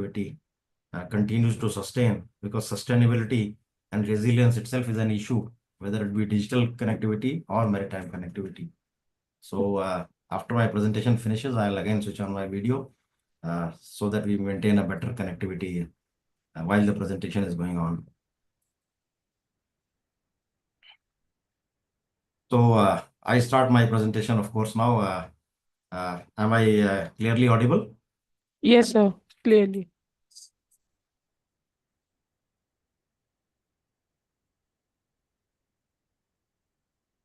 connectivity continues to sustain, because sustainability and resilience itself is an issue, whether it be digital connectivity or maritime connectivity. So after my presentation finishes, I'll again switch on my video so that we maintain a better connectivity while the presentation is going on. So I start my presentation, of course, now. Am I clearly audible? Yes, sir. Clearly.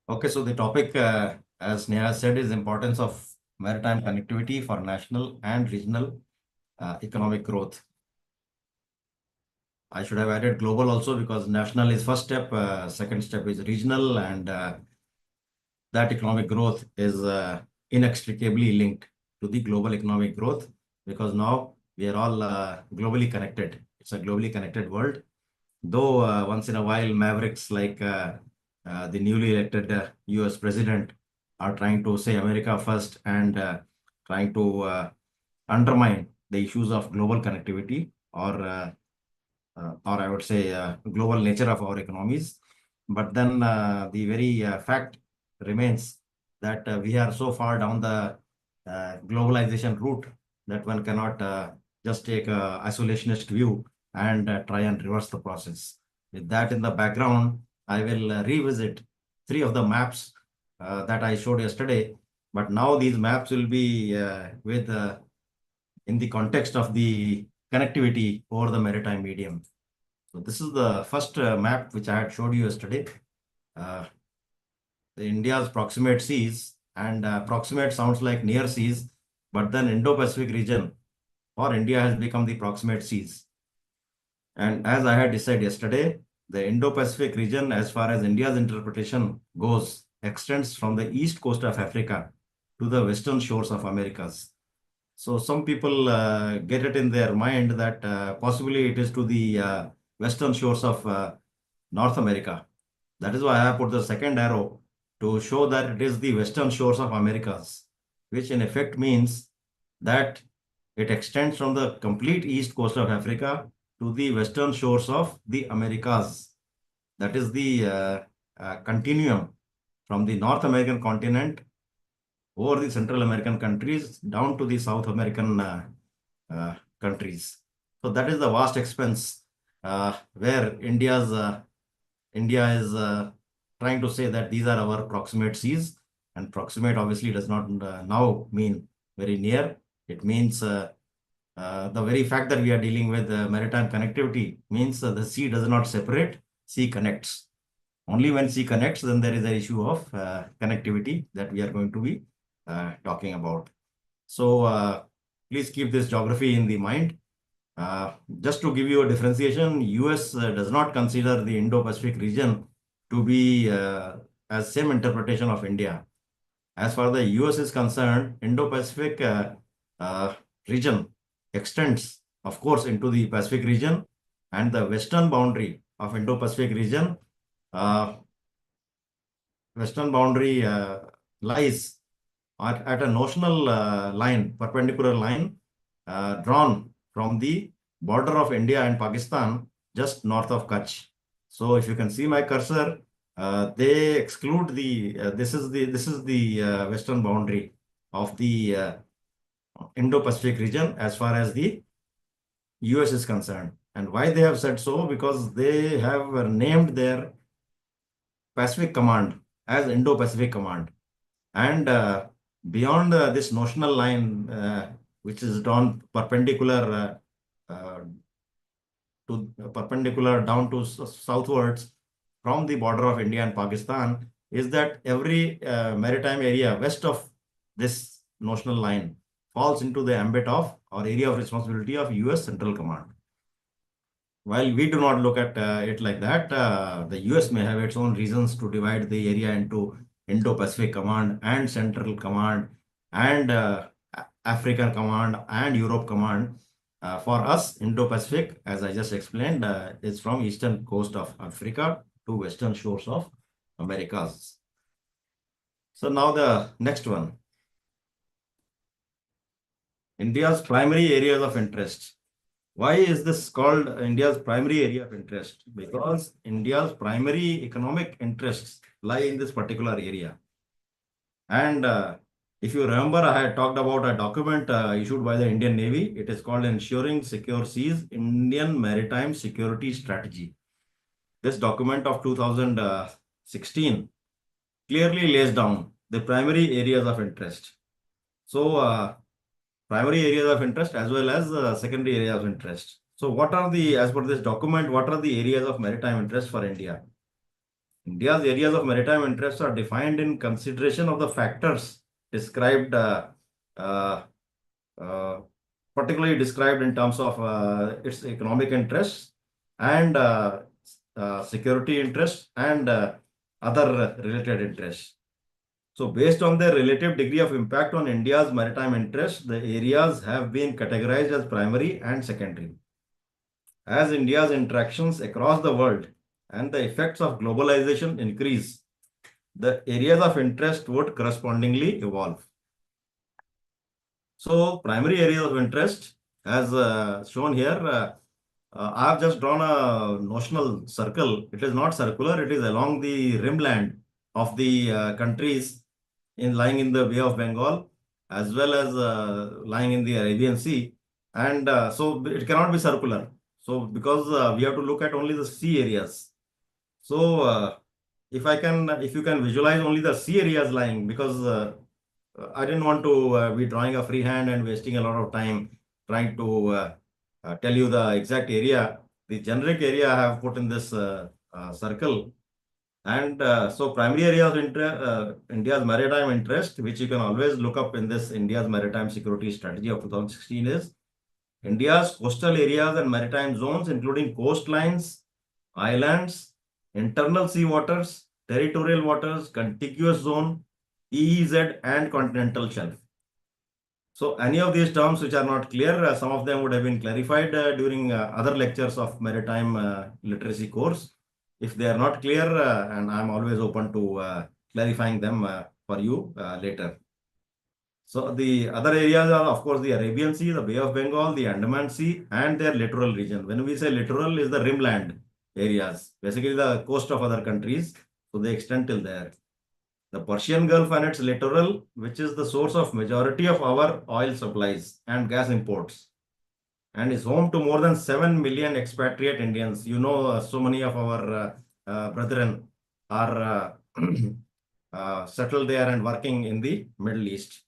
Okay, so the topic, as Neha said, is importance of maritime connectivity for national and regional economic growth. I should have added global also, because national is first step, second step is regional, and that economic growth is inextricably linked to the global economic growth, because now we are all globally connected. It's a globally connected world. Though once in a while, mavericks like the newly elected US president are trying to say America first and trying to undermine the issues of global connectivity, or I would say global nature of our economies. But then the very fact remains that we are so far down the globalization route that one cannot just take a isolationist view and try and reverse the process. With that in the background, I will revisit three of the maps that I showed yesterday. But now these maps will be with in the context of the connectivity over the maritime medium. So this is the first map which I had showed you yesterday. The India's proximate seas, and proximate sounds like near seas, but then Indo-Pacific region for India has become the proximate seas. And as I had decided yesterday, the Indo-Pacific region, as far as India's interpretation goes, extends from the east coast of Africa to the western shores of Americas. So some people get it in their mind that possibly it is to the western shores of North America. That is why I have put the second arrow to show that it is the western shores of Americas, which in effect means that it extends from the complete east coast of Africa to the western shores of the Americas. That is the continuum from the North American continent over the Central American countries down to the South American countries. So that is the vast expense where India is trying to say that these are our proximate seas, and proximate obviously does not now mean very near. It means the very fact that we are dealing with maritime connectivity means the sea does not separate, sea connects. Only when sea connects, then there is an issue of connectivity that we are going to be talking about. So please keep this geography in the mind. Just to give you a differentiation, US does not consider the Indo-Pacific region to be as same interpretation of India. As far as the US is concerned, Indo-Pacific region extends, of course, into the Pacific region, and the western boundary of Indo-Pacific region, lies at a notional line, perpendicular line, drawn from the border of India and Pakistan, just north of Kutch. So if you can see my cursor, they exclude the this is the western boundary of the Indo-Pacific region as far as the US is concerned. And why they have said so? Because they have named their Pacific Command as Indo-Pacific Command. And beyond this notional line, which is drawn perpendicular down to southwards from the border of India and Pakistan, is that every maritime area west of this notional line falls into the ambit of or area of responsibility of US Central Command. While we do not look at it like that, the US may have its own reasons to divide the area into Indo-Pacific Command and Central Command and African Command and Europe Command. For us, Indo-Pacific, as I just explained, is from eastern coast of Africa to western shores of Americas. So now the next one. India's primary areas of interest. Why is this called India's primary area of interest? Because India's primary economic interests lie in this particular area. And if you remember, I had talked about a document issued by the Indian Navy. It is called Ensuring Secure Seas Indian Maritime Security Strategy. This document of 2016 clearly lays down the primary areas of interest. So, primary areas of interest as well as secondary areas of interest. So, what are the, as per this document, what are the areas of maritime interest for India? India's areas of maritime interest are defined in consideration of the factors described, uh, uh, particularly described in terms of its economic interests and security interests and other related interests. So, based on their relative degree of impact on India's maritime interests, the areas have been categorized as primary and secondary. As India's interactions across the world and the effects of globalization increase, the areas of interest would correspondingly evolve. So, primary areas of interest, as shown here, I have just drawn a notional circle. It is not circular, it is along the rimland of the countries lying in the Bay of Bengal as well as lying in the Arabian Sea. And so it cannot be circular. So because we have to look at only the sea areas. So if you can visualize only the sea areas lying, because I didn't want to be drawing a freehand and wasting a lot of time trying to tell you the exact area. The generic area I have put in this circle. And so primary area of India's maritime interest, which you can always look up in this India's Maritime Security Strategy of 2016 is India's coastal areas and maritime zones, including coastlines, islands, internal sea waters, territorial waters, contiguous zone, EEZ, and continental shelf. So any of these terms which are not clear, some of them would have been clarified during other lectures of maritime literacy course. If they are not clear, and I'm always open to clarifying them for you later. So the other areas are, of course, the Arabian Sea, the Bay of Bengal, the Andaman Sea, and their littoral region. When we say littoral, is the rimland areas, basically the coast of other countries. So they extend till there. The Persian Gulf and its littoral, which is the source of majority of our oil supplies and gas imports, and is home to more than 7 million expatriate Indians. You know, so many of our brethren are settled there and working in the Middle East.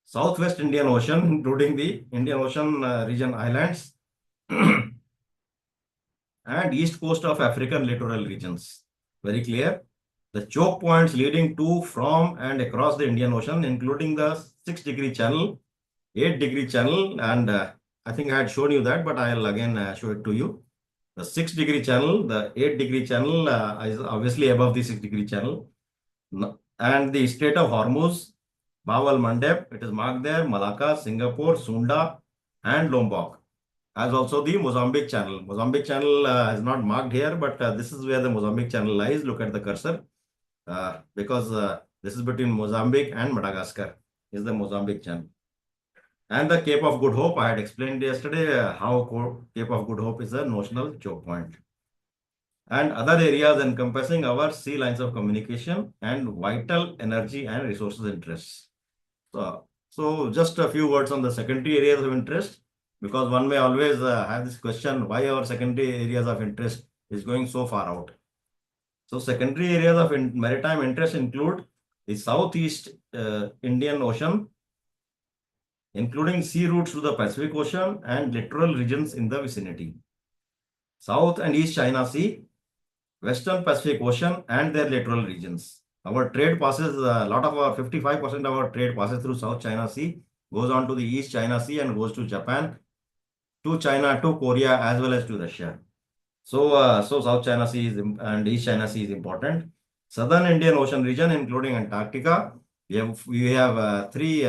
Southwest Indian Ocean, including the Indian Ocean region islands and east coast of African littoral regions. Very clear. The choke points leading to, from, and across the Indian Ocean, including the 6-degree channel, 8-degree channel, and I think I had shown you that, but I'll again show it to you. The 6-degree channel, the 8-degree channel is obviously above the 6-degree channel. And the Strait of Hormuz, Bab al Mandeb, it is marked there, Malacca, Singapore, Sunda, and Lombok. As also the Mozambique channel. Mozambique channel is not marked here, but this is where the Mozambique channel lies. Look at the cursor. Because this is between Mozambique and Madagascar, is the Mozambique channel. And the Cape of Good Hope, I had explained yesterday how Cape of Good Hope is a notional choke point. And other areas encompassing our sea lines of communication and vital energy and resources interests. So just a few words on the secondary areas of interest, because one may always have this question, why our secondary areas of interest is going so far out. So secondary areas of maritime interest include the Southeast Indian Ocean, including sea routes to the Pacific Ocean and littoral regions in the vicinity. South and East China Sea, Western Pacific Ocean and their littoral regions. Our trade passes, a lot of our 55% of our trade passes through South China Sea, goes on to the East China Sea and goes to Japan, to China, to Korea, as well as to Russia. So, South China Sea and East China Sea is important. Southern Indian Ocean region, including Antarctica. We have 3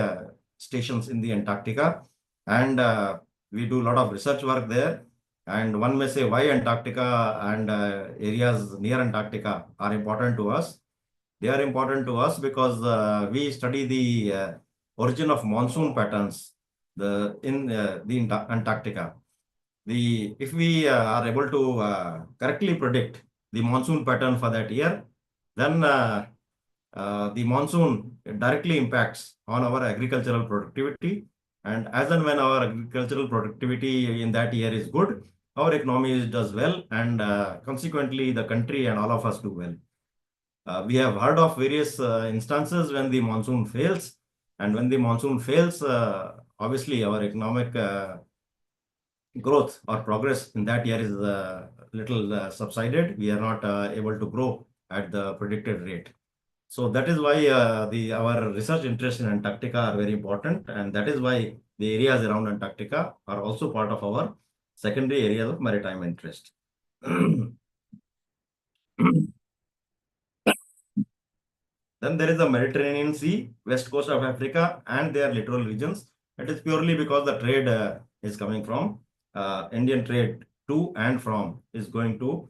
stations in the Antarctica, and we do a lot of research work there. And one may say why Antarctica and areas near Antarctica are important to us. They are important to us because we study the origin of monsoon patterns Antarctica. If we are able to correctly predict the monsoon pattern for that year, then the monsoon directly impacts on our agricultural productivity. And as and when our agricultural productivity in that year is good, our economy does well, and consequently, the country and all of us do well. We have heard of various instances when the monsoon fails, and when the monsoon fails, obviously our economic growth or progress in that year is little subsided. We are not able to grow at the predicted rate. So that is why our research interests in Antarctica are very important, and that is why the areas around Antarctica are also part of our secondary areas of maritime interest. Then there is the Mediterranean Sea, west coast of Africa, and their littoral regions. It is purely because the trade is coming from Indian trade to and from is going to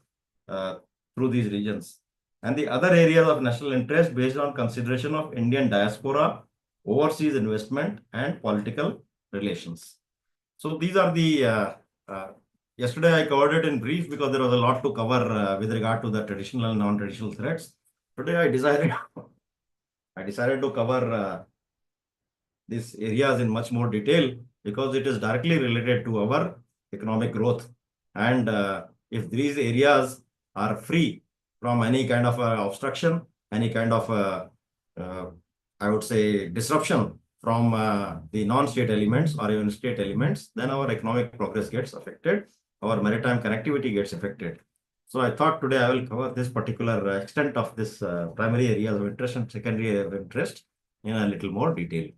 through these regions. And the other areas of national interest based on consideration of Indian diaspora, overseas investment, and political relations. So these are the yesterday I covered it in brief because there was a lot to cover with regard to the traditional and non-traditional threats. Today I decided to cover these areas in much more detail because it is directly related to our economic growth. And if these areas are free from any kind of obstruction, any kind of, I would say, disruption from the non-state elements or even state elements, then our economic progress gets affected, our maritime connectivity gets affected. So I thought today I will cover this particular extent of this primary areas of interest and secondary area of interest in a little more detail.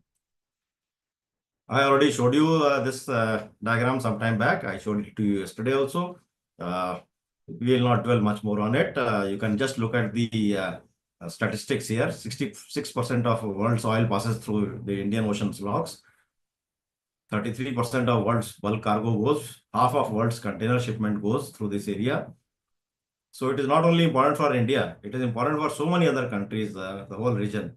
I already showed you this diagram some time back. I showed it to you yesterday also. We will not dwell much more on it. You can just look at the statistics here. 66% of world's oil passes through the Indian Ocean's locks. 33% of world's bulk cargo goes. Half of world's container shipment goes through this area. So it is not only important for India, it is important for so many other countries, the whole region.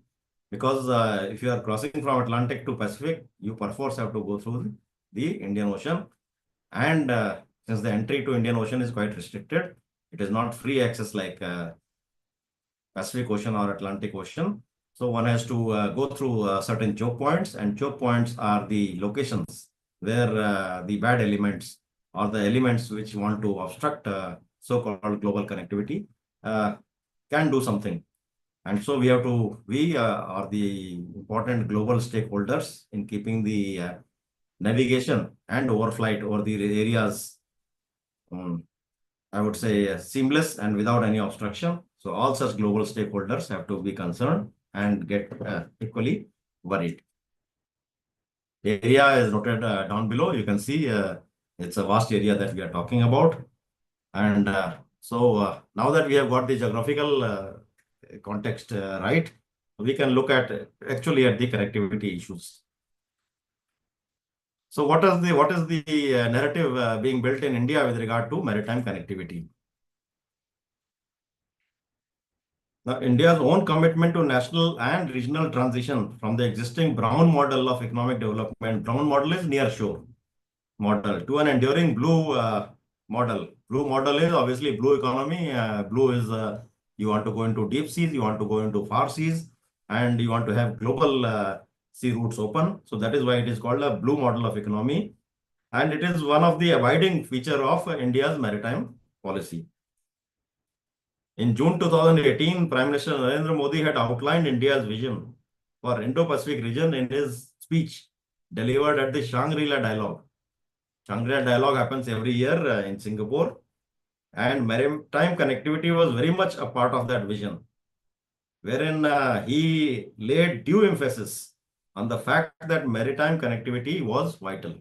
Because if you are crossing from Atlantic to Pacific, you perforce have to go through the Indian Ocean. And since the entry to Indian Ocean is quite restricted, it is not free access like Pacific Ocean or Atlantic Ocean. So one has to go through certain choke points, and choke points are the locations where the bad elements or the elements which want to obstruct so-called global connectivity can do something. And so we are the important global stakeholders in keeping the navigation and overflight over the areas, I would say, seamless and without any obstruction. So all such global stakeholders have to be concerned and get equally worried. The area is noted down below. You can see it's a vast area that we are talking about. And now that we have got the geographical context right, we can look at actually at the connectivity issues. So what is the narrative being built in India with regard to maritime connectivity? Now, India's own commitment to national and regional transition from the existing brown model of economic development. Brown model is near shore model to an enduring blue model. Blue model is obviously blue economy. Blue is you want to go into deep seas, you want to go into far seas, and you want to have global sea routes open. So that is why it is called a blue model of economy. And it is one of the abiding feature of India's maritime policy. In June 2018, Prime Minister Narendra Modi had outlined India's vision for Indo-Pacific region in his speech delivered at the Shangri-La Dialogue. Shangri-La Dialogue happens every year in Singapore, and maritime connectivity was very much a part of that vision, wherein he laid due emphasis on the fact that maritime connectivity was vital.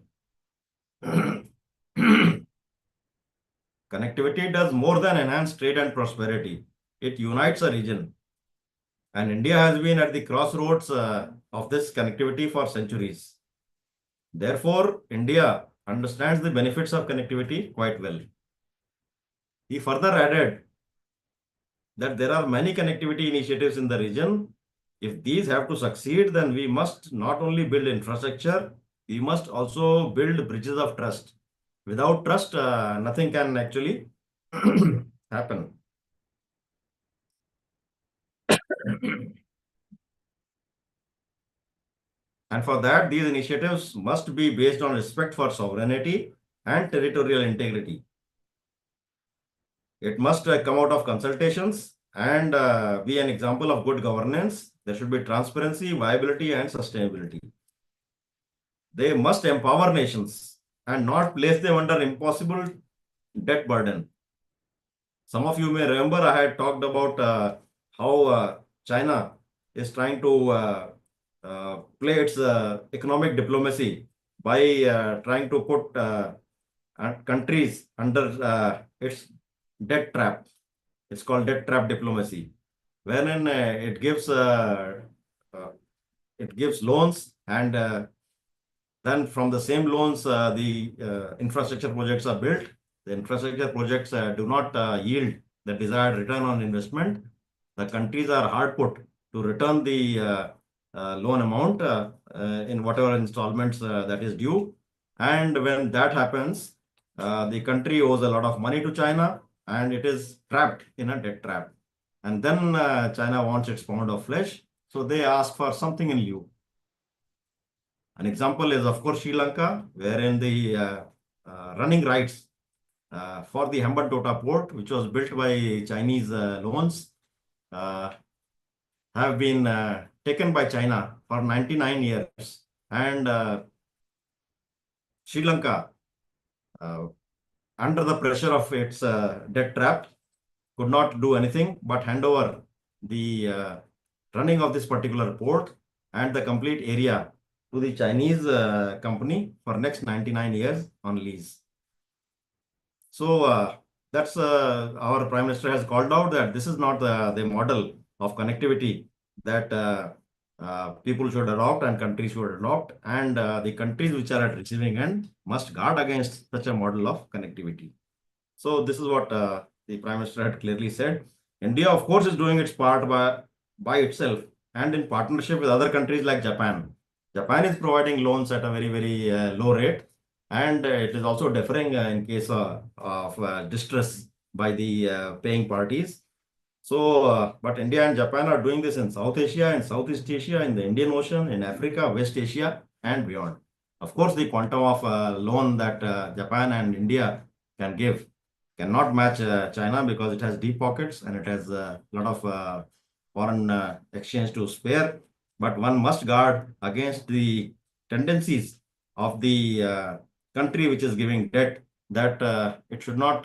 Connectivity does more than enhance trade and prosperity. It unites a region. And India has been at the crossroads of this connectivity for centuries. Therefore, India understands the benefits of connectivity quite well. He further added that there are many connectivity initiatives in the region. If these have to succeed, then we must not only build infrastructure, we must also build bridges of trust. Without trust, nothing can actually happen. And for that, these initiatives must be based on respect for sovereignty and territorial integrity. It must come out of consultations and be an example of good governance. There should be transparency, viability, and sustainability. They must empower nations and not place them under impossible debt burden. Some of you may remember I had talked about how China is trying to play its economic diplomacy by trying to put countries under its debt trap. It's called debt trap diplomacy, wherein uh, it gives loans and then from the same loans, the infrastructure projects are built. The infrastructure projects do not yield the desired return on investment. The countries are hard put to return the loan amount in whatever installments that is due. And when that happens, the country owes a lot of money to China and it is trapped in a debt trap. And then China wants its pound of flesh. So they ask for something in lieu. An example is, of course, Sri Lanka, wherein the running rights for the Hambantota port, which was built by Chinese loans, have been taken by China for 99 years. And Sri Lanka, under the pressure of its debt trap, could not do anything but hand over the running of this particular port and the complete area to the Chinese company for next 99 years on lease. So that's our Prime Minister has called out that this is not the model of connectivity that people should adopt and countries should adopt, and the countries which are at receiving end must guard against such a model of connectivity. So this is what the Prime Minister had clearly said. India, of course, is doing its part by itself and in partnership with other countries like Japan. Japan is providing loans at a very, very low rate, and it is also deferring in case of distress by the paying parties. So, but India and Japan are doing this in South Asia, in Southeast Asia, in the Indian Ocean, in Africa, West Asia, and beyond. Of course, the quantum of loan that Japan and India can give cannot match China because it has deep pockets and it has a lot of foreign exchange to spare. But one must guard against the tendencies of the country which is giving debt, that it should not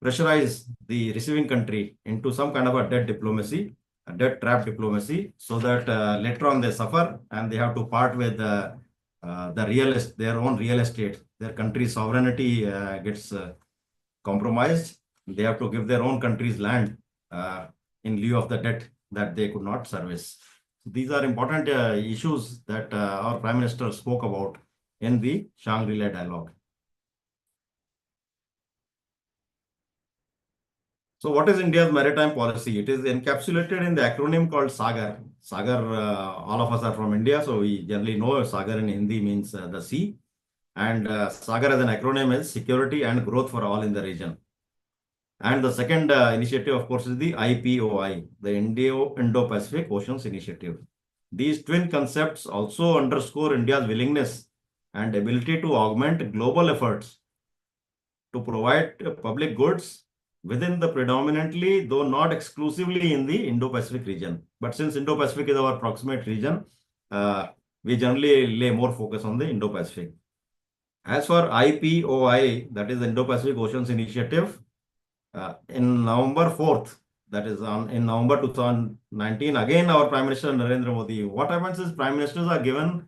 pressurize the receiving country into some kind of a debt diplomacy, a debt trap diplomacy, so that later on they suffer and they have to part with their own real estate. Their country's sovereignty gets compromised. They have to give their own country's land in lieu of the debt that they could not service. These are important issues that our Prime Minister spoke about in the Shangri-La dialogue. So what is India's maritime policy? It is encapsulated in the acronym called SAGAR. SAGAR, all of us are from India, so we generally know SAGAR in Hindi means the sea. And SAGAR as an acronym is security and growth for all in the region. And the second initiative, of course, is the IPOI, the Indo-Pacific Oceans Initiative. These twin concepts also underscore India's willingness and ability to augment global efforts to provide public goods within the predominantly, though not exclusively in the Indo-Pacific region. But since Indo-Pacific is our proximate region, we generally lay more focus on the Indo-Pacific. As for IPOI, that is Indo-Pacific Oceans Initiative, in November 4th, that is in November 2019, again our Prime Minister Narendra Modi, what happens is Prime Ministers are given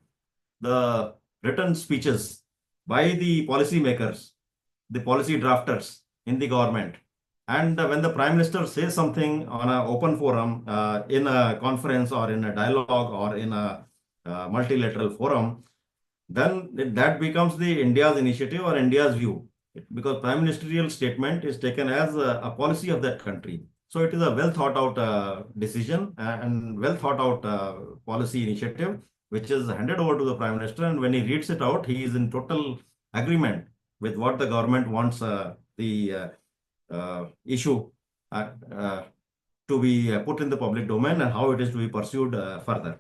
the written speeches by the policy makers, the policy drafters in the government. And when the Prime Minister says something on an open forum, in a conference or in a dialogue or in a multilateral forum, then that becomes the India's initiative or India's view, because Prime Ministerial statement is taken as a policy of that country. So it is a well thought out decision and well thought out policy initiative which is handed over to the Prime Minister. And when he reads it out, he is in total agreement with what the government wants the issue uh, uh, to be put in the public domain and how it is to be pursued further.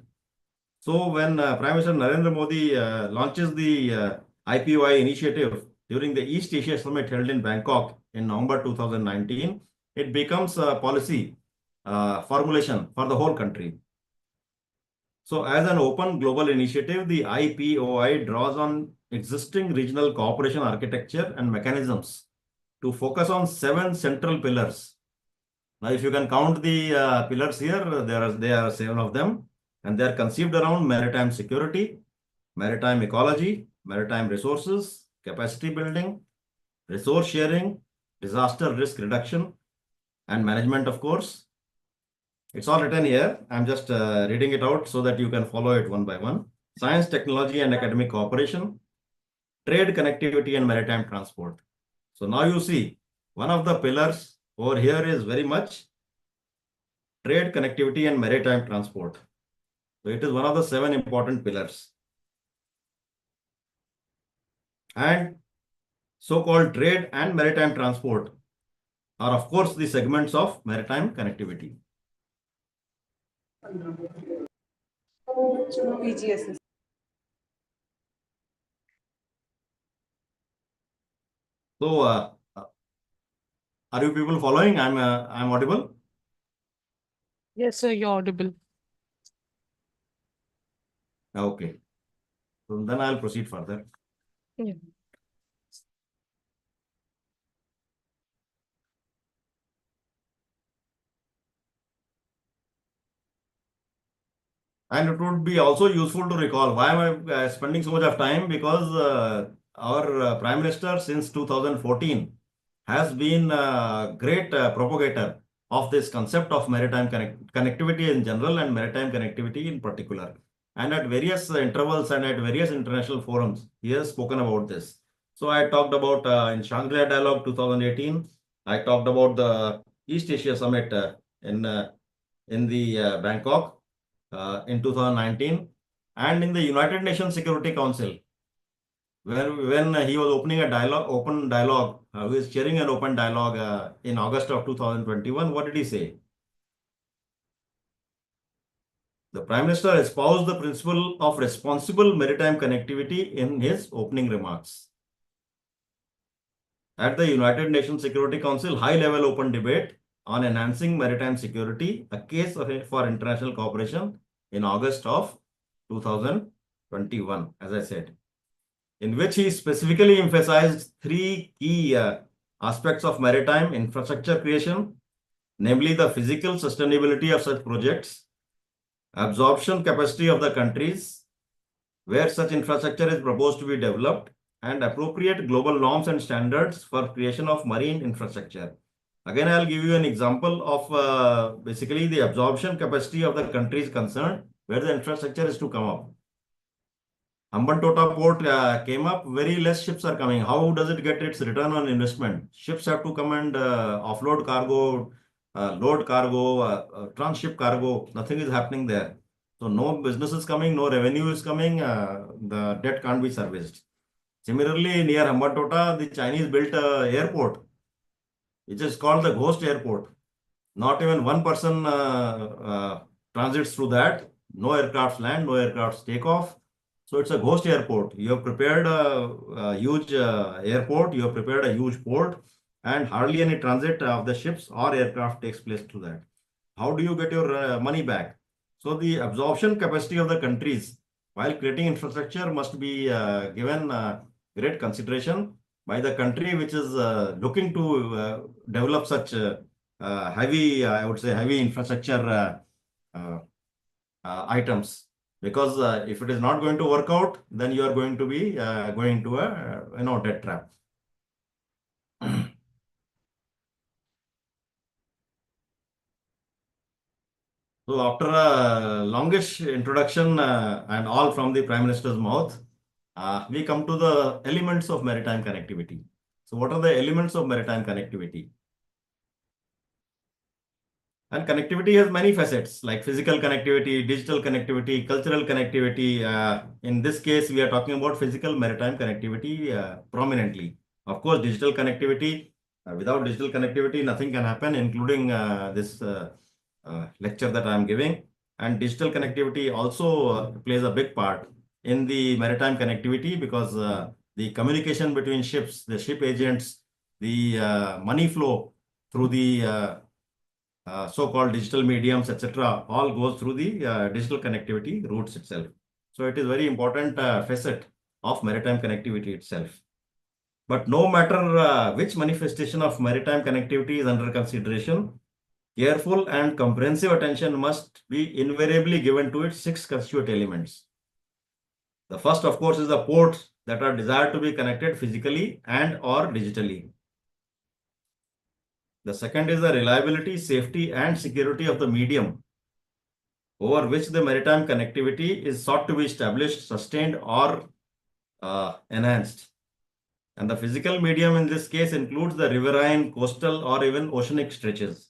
So when Prime Minister Narendra Modi launches the IPOI initiative during the East Asia Summit held in Bangkok in November 2019, it becomes a policy formulation for the whole country. So as an open global initiative, the IPOI draws on existing regional cooperation architecture and mechanisms to focus on 7 central pillars. Now, if you can count the pillars here, there are 7 of them, and they are conceived around maritime security, maritime ecology, maritime resources, capacity building, resource sharing, disaster risk reduction, and management, of course. It's all written here. I'm just reading it out so that you can follow it one by one. Science, technology, and academic cooperation, trade, connectivity, and maritime transport. So now you see one of the pillars over here is very much trade, connectivity, and maritime transport. So it is one of the 7 important pillars. And so-called trade and maritime transport are, of course, the segments of maritime connectivity. PGSS. So, are you people following? I'm audible. Yes, sir, you're audible. Okay. So then I'll proceed further. Yeah. And it would be also useful to recall why am I spending so much of time, because our Prime Minister since 2014 has been a great propagator of this concept of maritime connectivity in general and maritime connectivity in particular. And at various intervals and at various international forums, he has spoken about this. So I talked about in Shangri-La Dialogue 2018, I talked about the East Asia Summit in the Bangkok in 2019, and in the United Nations Security Council, where when he was opening a open dialogue, he was chairing an open dialogue in August of 2021. What did he say? The Prime Minister espoused the principle of responsible maritime connectivity in his opening remarks. At the United Nations Security Council high-level open debate on enhancing maritime security, a case for international cooperation in August of 2021, as I said, in which he specifically emphasized 3 key aspects of maritime infrastructure creation, namely the physical sustainability of such projects, absorption capacity of the countries where such infrastructure is proposed to be developed, and appropriate global norms and standards for creation of marine infrastructure. Again, I'll give you an example of basically the absorption capacity of the countries concerned where the infrastructure is to come up. Hambantota port came up, very less ships are coming. How does it get its return on investment? Ships have to come and offload cargo, load cargo, transship cargo. Nothing is happening there. So no business is coming, no revenue is coming, the debt can't be serviced. Similarly, near Hambantota, the Chinese built an airport, which is called the ghost airport. Not even one person transits through that. No aircrafts land, no aircrafts take off. So it's a ghost airport. You have prepared a huge airport, you have prepared a huge port, and hardly any transit of the ships or aircraft takes place through that. How do you get your money back? So the absorption capacity of the countries while creating infrastructure must be given great consideration by the country which is looking to develop such heavy, I would say, heavy infrastructure items. Because if it is not going to work out, then you are going to be going to a debt trap. So after a longish introduction and all from the Prime Minister's mouth, we come to the elements of maritime connectivity. So what are the elements of maritime connectivity? And connectivity has many facets like physical connectivity, digital connectivity, cultural connectivity. In this case, we are talking about physical maritime connectivity prominently. Of course, digital connectivity, without digital connectivity, nothing can happen, including this lecture that I am giving. And digital connectivity also plays a big part in the maritime connectivity because the communication between ships, the ship agents, the money flow through the so-called digital mediums, etc., all goes through the digital connectivity routes itself. So it is very important facet of maritime connectivity itself. But no matter which manifestation of maritime connectivity is under consideration, careful and comprehensive attention must be invariably given to its six constituent elements. The first, of course, is the ports that are desired to be connected physically and or digitally. The second is the reliability, safety, and security of the medium over which the maritime connectivity is sought to be established, sustained, or enhanced. And the physical medium in this case includes the riverine, coastal, or even oceanic stretches,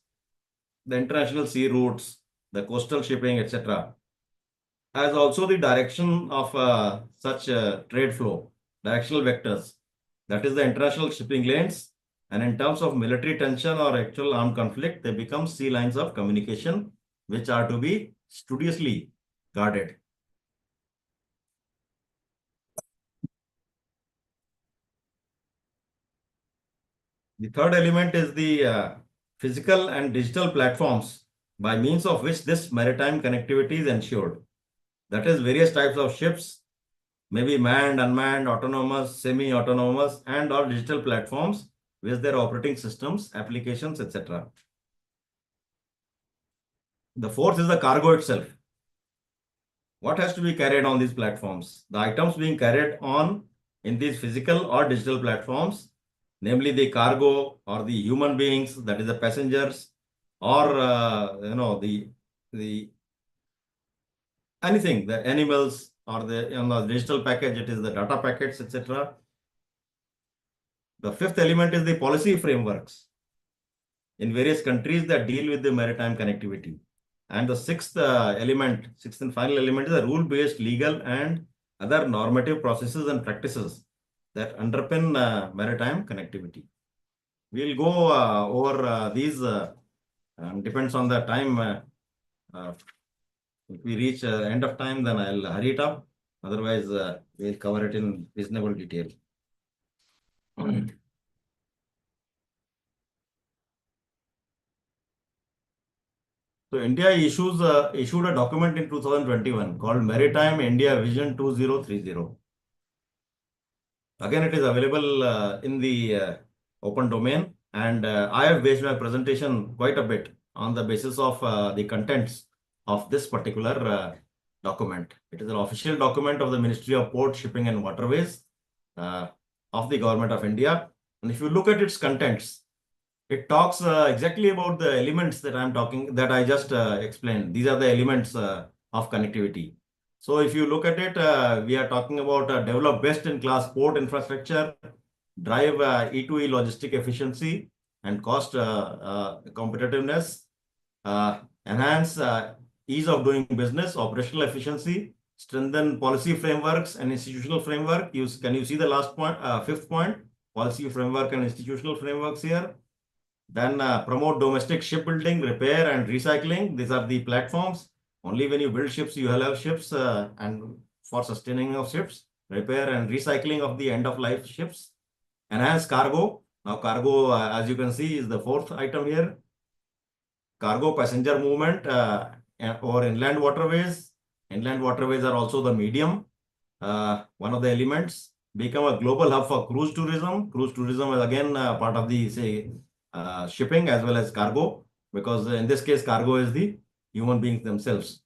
the international sea routes, the coastal shipping, etc., as also the direction of such trade flow, directional vectors, that is the international shipping lanes. And in terms of military tension or actual armed conflict, they become sea lines of communication, which are to be studiously guarded. The third element is the physical and digital platforms by means of which this maritime connectivity is ensured. That is various types of ships, maybe manned, unmanned, autonomous, semi-autonomous, and or digital platforms with their operating systems, applications, etc. The fourth is the cargo itself. What has to be carried on these platforms? The items being carried on in these physical or digital platforms, namely the cargo or the human beings, that is the passengers, or the anything, the animals, or the digital package, it is the data packets, etc. The fifth element is the policy frameworks in various countries that deal with the maritime connectivity. And the sixth and final element is the rule-based legal and other normative processes and practices that underpin maritime connectivity. We'll go over these, depends on the time. If we reach end of time, then I'll hurry it up. Otherwise, we'll cover it in reasonable detail. So India issued a document in 2021 called Maritime India Vision 2030. Again, it is available in the open domain, and I have based my presentation quite a bit on the basis of the contents of this particular document. It is an official document of the Ministry of Port, Shipping and Waterways of the Government of India. And if you look at its contents, it talks exactly about the elements that I just explained. These are the elements of connectivity. So if you look at it, we are talking about develop best-in-class port infrastructure, drive E2E logistic efficiency and cost competitiveness, enhance ease of doing business, operational efficiency, strengthen policy frameworks and institutional framework. Can you see the last point, fifth point, policy framework and institutional frameworks here? Then promote domestic shipbuilding, repair and recycling. These are the platforms. Only when you build ships, you will have ships and for sustaining of ships, repair and recycling of the end-of-life ships. Enhance cargo. Now cargo, as you can see, is the fourth item here. Cargo passenger movement over inland waterways. Inland waterways are also the medium. One of the elements. Become a global hub for cruise tourism. Cruise tourism is again part of the, say, shipping as well as cargo, because in this case, cargo is the human beings themselves.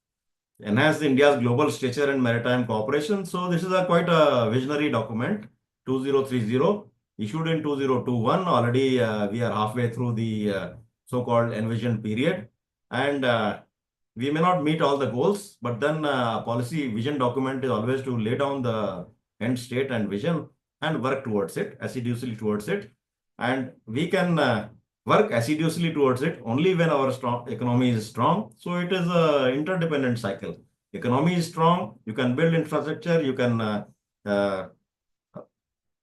Enhance India's global stature and maritime cooperation. So this is quite a visionary document, 2030, issued in 2021. Already we are halfway through the so-called envisioned period. And we may not meet all the goals, but then policy vision document is always to lay down the end state and vision and work towards it, assiduously towards it. And we can work assiduously towards it only when our strong economy is strong. So it is a interdependent cycle. Economy is strong, you can build infrastructure, you can uh,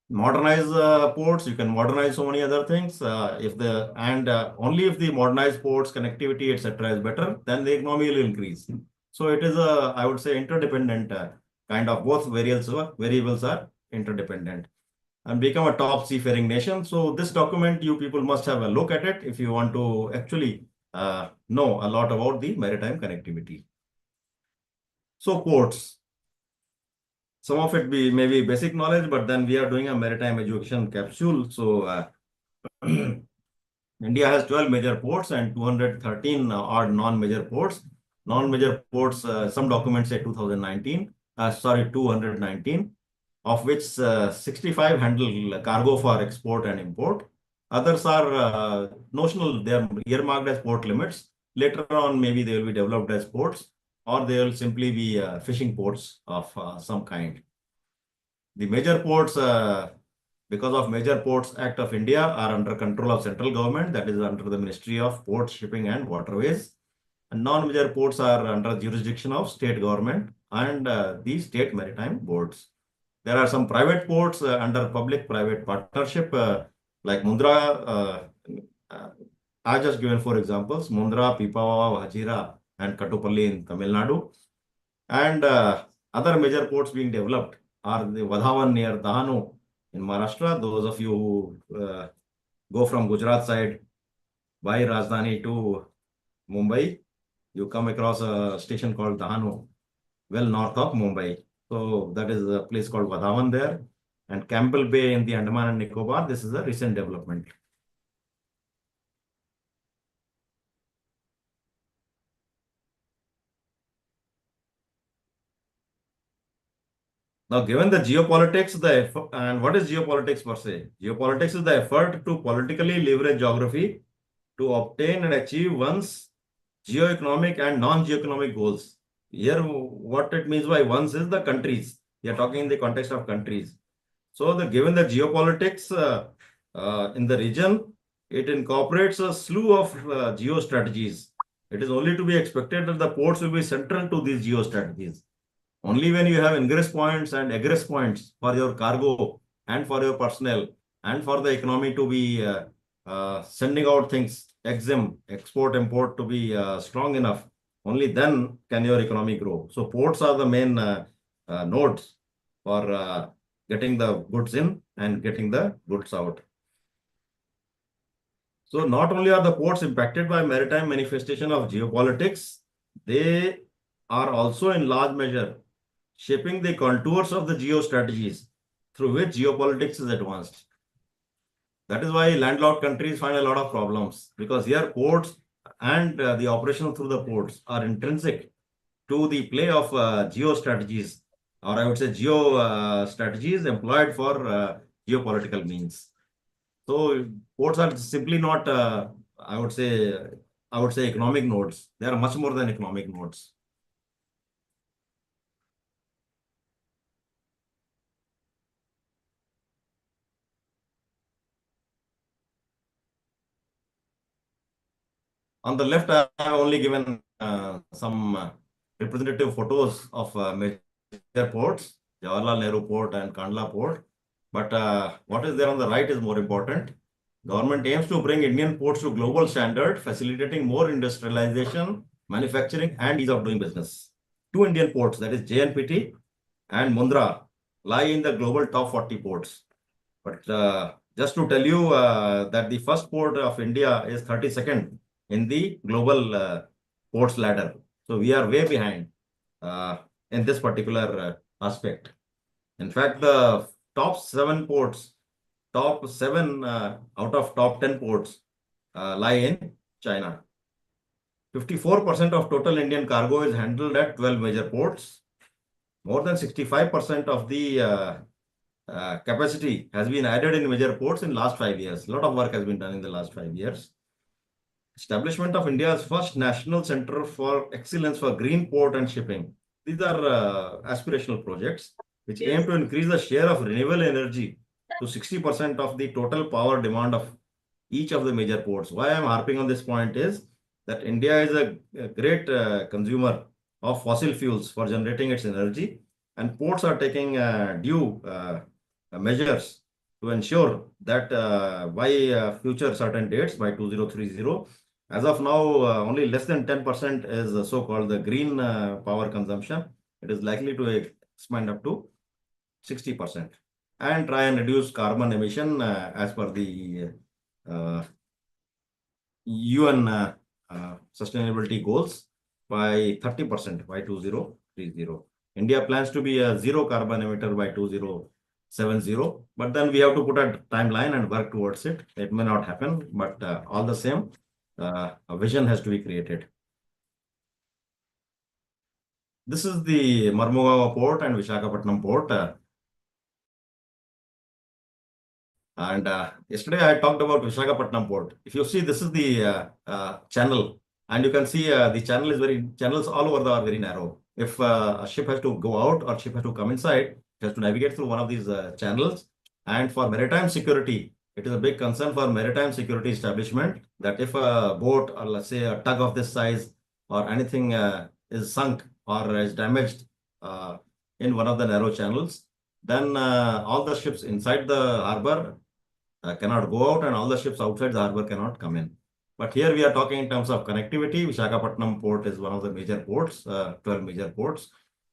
modernize ports, you can modernize so many other things. If the and only if the modernized ports connectivity etc. is better, then the economy will increase. So it is a, I would say, interdependent kind of, both variables are interdependent, and become a top seafaring nation. So this document, you people must have a look at it if you want to actually know a lot about the maritime connectivity. So ports, some of it be maybe basic knowledge, but then we are doing a maritime education capsule. So India has 12 major ports and 213 odd non-major ports. Non-major ports, some documents say 2019, sorry, 219, of which 65 handle cargo for export and import. Others are notional, they are earmarked as port limits. Later on, maybe they will be developed as ports, or they will simply be fishing ports of some kind. The major ports, because of Major Ports Act of India, are under control of central government, that is under the Ministry of Ports, Shipping and Waterways. And non-major ports are under jurisdiction of state government and the state maritime boards. There are some private ports under public-private partnership, like Mundra. I just given four examples: Mundra, Pipavav, Hajira, and Kattupalli in Tamil Nadu. And other major ports being developed are the Vadhavan near Dahanu in Maharashtra. Those of you who go from Gujarat side by Rajdhani to Mumbai, you come across a station called Dahanu, well north of Mumbai. So that is a place called Vadhavan there. And Campbell Bay in the Andaman and Nicobar, this is a recent development. Now, given the geopolitics, and what is geopolitics per se? Geopolitics is the effort to politically leverage geography to obtain and achieve one's geo-economic and non-geo-economic goals. Here, what it means by one's is the countries. We are talking in the context of countries. So, given the geopolitics in the region, it incorporates a slew of geo strategies. It is only to be expected that the ports will be central to these geo strategies. Only when you have ingress points and egress points for your cargo and for your personnel and for the economy to be sending out things, EXIM, export, import, to be strong enough, only then can your economy grow. So ports are the main nodes for getting the goods in and getting the goods out. So not only are the ports impacted by maritime manifestation of geopolitics, they are also in large measure shaping the contours of the geostrategies through which geopolitics is advanced. That is why landlocked countries find a lot of problems, because here ports and the operation through the ports are intrinsic to the play of geostrategies, or I would say geo strategies employed for geopolitical means. So ports are simply not, I would say economic nodes. They are much more than economic nodes. On the left, I have only given some representative photos of major ports, Jawaharlal Nehru Port and Kandla Port. But what is there on the right is more important. Government aims to bring Indian ports to global standard, facilitating more industrialization, manufacturing, and ease of doing business. Two Indian ports, that is JNPT and Mundra, lie in the global top 40 ports. But just to tell you that the first port of India is 32nd in the global ports ladder. So we are way behind in this particular aspect. In fact, the top 7 ports, top 7 out of top 10 ports lie in China. 54% of total Indian cargo is handled at 12 major ports. More than 65% of the capacity has been added in major ports in last 5 years. A lot of work has been done in the last 5 years. Establishment of India's first national center for excellence for green port and shipping. These are aspirational projects which aim to increase the share of renewable energy to 60% of the total power demand of each of the major ports. Why I'm harping on this point is that India is a great consumer of fossil fuels for generating its energy, and ports are taking due measures to ensure that by future certain dates, by 2030, as of now, only less than 10% is so-called the green power consumption. It is likely to expand up to 60% and try and reduce carbon emission as per the UN sustainability goals by 30% by 2030. India plans to be a zero carbon emitter by 2070, but then we have to put a timeline and work towards it. It may not happen, but all the same, a vision has to be created. This is the Marmugao port and Visakhapatnam port. And yesterday I talked about Visakhapatnam port. If you see, this is the channel, and you can see the channel is channels all over are very narrow. If a ship has to go out or ship has to come inside, it has to navigate through one of these channels. And for maritime security, it is a big concern for maritime security establishment that if a boat or let's say a tug of this size or anything is sunk or is damaged in one of the narrow channels, then all the ships inside the harbor cannot go out and all the ships outside the harbor cannot come in. But here we are talking in terms of connectivity. Visakhapatnam port is one of the major ports, 12 major ports,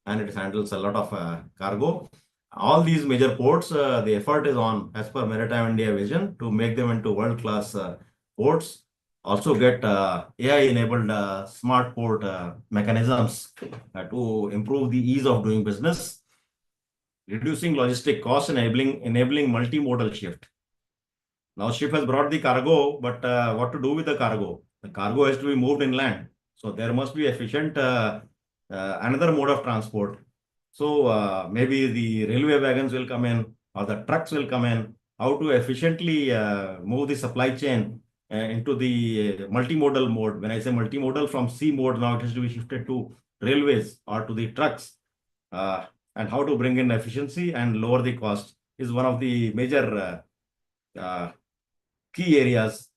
and it handles a lot of cargo. All these major ports, the effort is on, as per Maritime India vision, to make them into world-class ports. Also get AI-enabled smart port mechanisms to improve the ease of doing business, reducing logistic costs, and enabling multimodal shift. Now ship has brought the cargo, but what to do with the cargo? The cargo has to be moved inland. So there must be efficient another mode of transport. So maybe the railway wagons will come in or the trucks will come in. How to efficiently move the supply chain into the multimodal mode. When I say multimodal, from sea mode, now it has to be shifted to railways or to the trucks. And how to bring in efficiency and lower the cost is one of the major key areas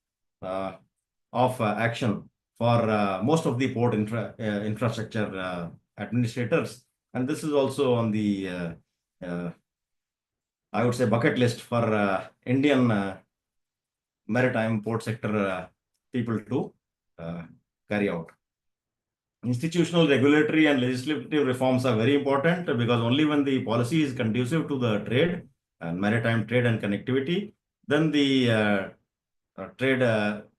of action for most of the port infrastructure administrators. And this is also on the, I would say, bucket list for Indian maritime port sector people to carry out. Institutional, regulatory, and legislative reforms are very important because only when the policy is conducive to the trade and maritime trade and connectivity, then the trade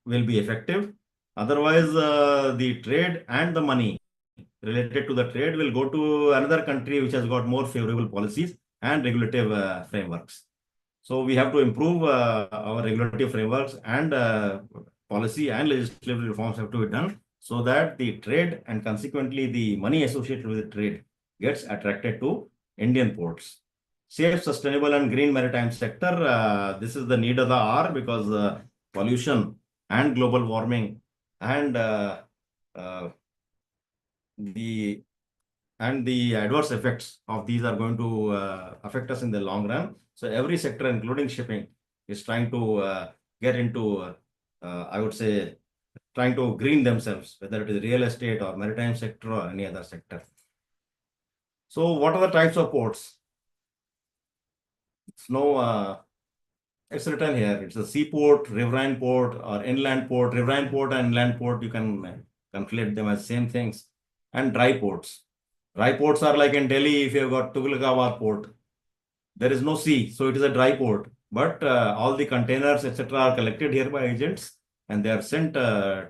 will be effective. Otherwise, the trade and the money related to the trade will go to another country which has got more favorable policies and regulative frameworks. So we have to improve our regulatory frameworks and policy and legislative reforms have to be done so that the trade and consequently the money associated with the trade gets attracted to Indian ports. Safe, sustainable, and green maritime sector. This is the need of the hour because pollution and global warming and the adverse effects of these are going to affect us in the long run. So every sector, including shipping, is trying to get into, I would say, trying to green themselves, whether it is real estate or maritime sector or any other sector. So what are the types of ports? It's written here. It's a seaport, riverine port, or inland port. Riverine port and inland port, you can conflate them as same things. And dry ports. Dry ports are like in Delhi, if you've got Tughlaqabad port. There is no sea, so it is a dry port. But all the containers, etc., are collected here by agents and they are sent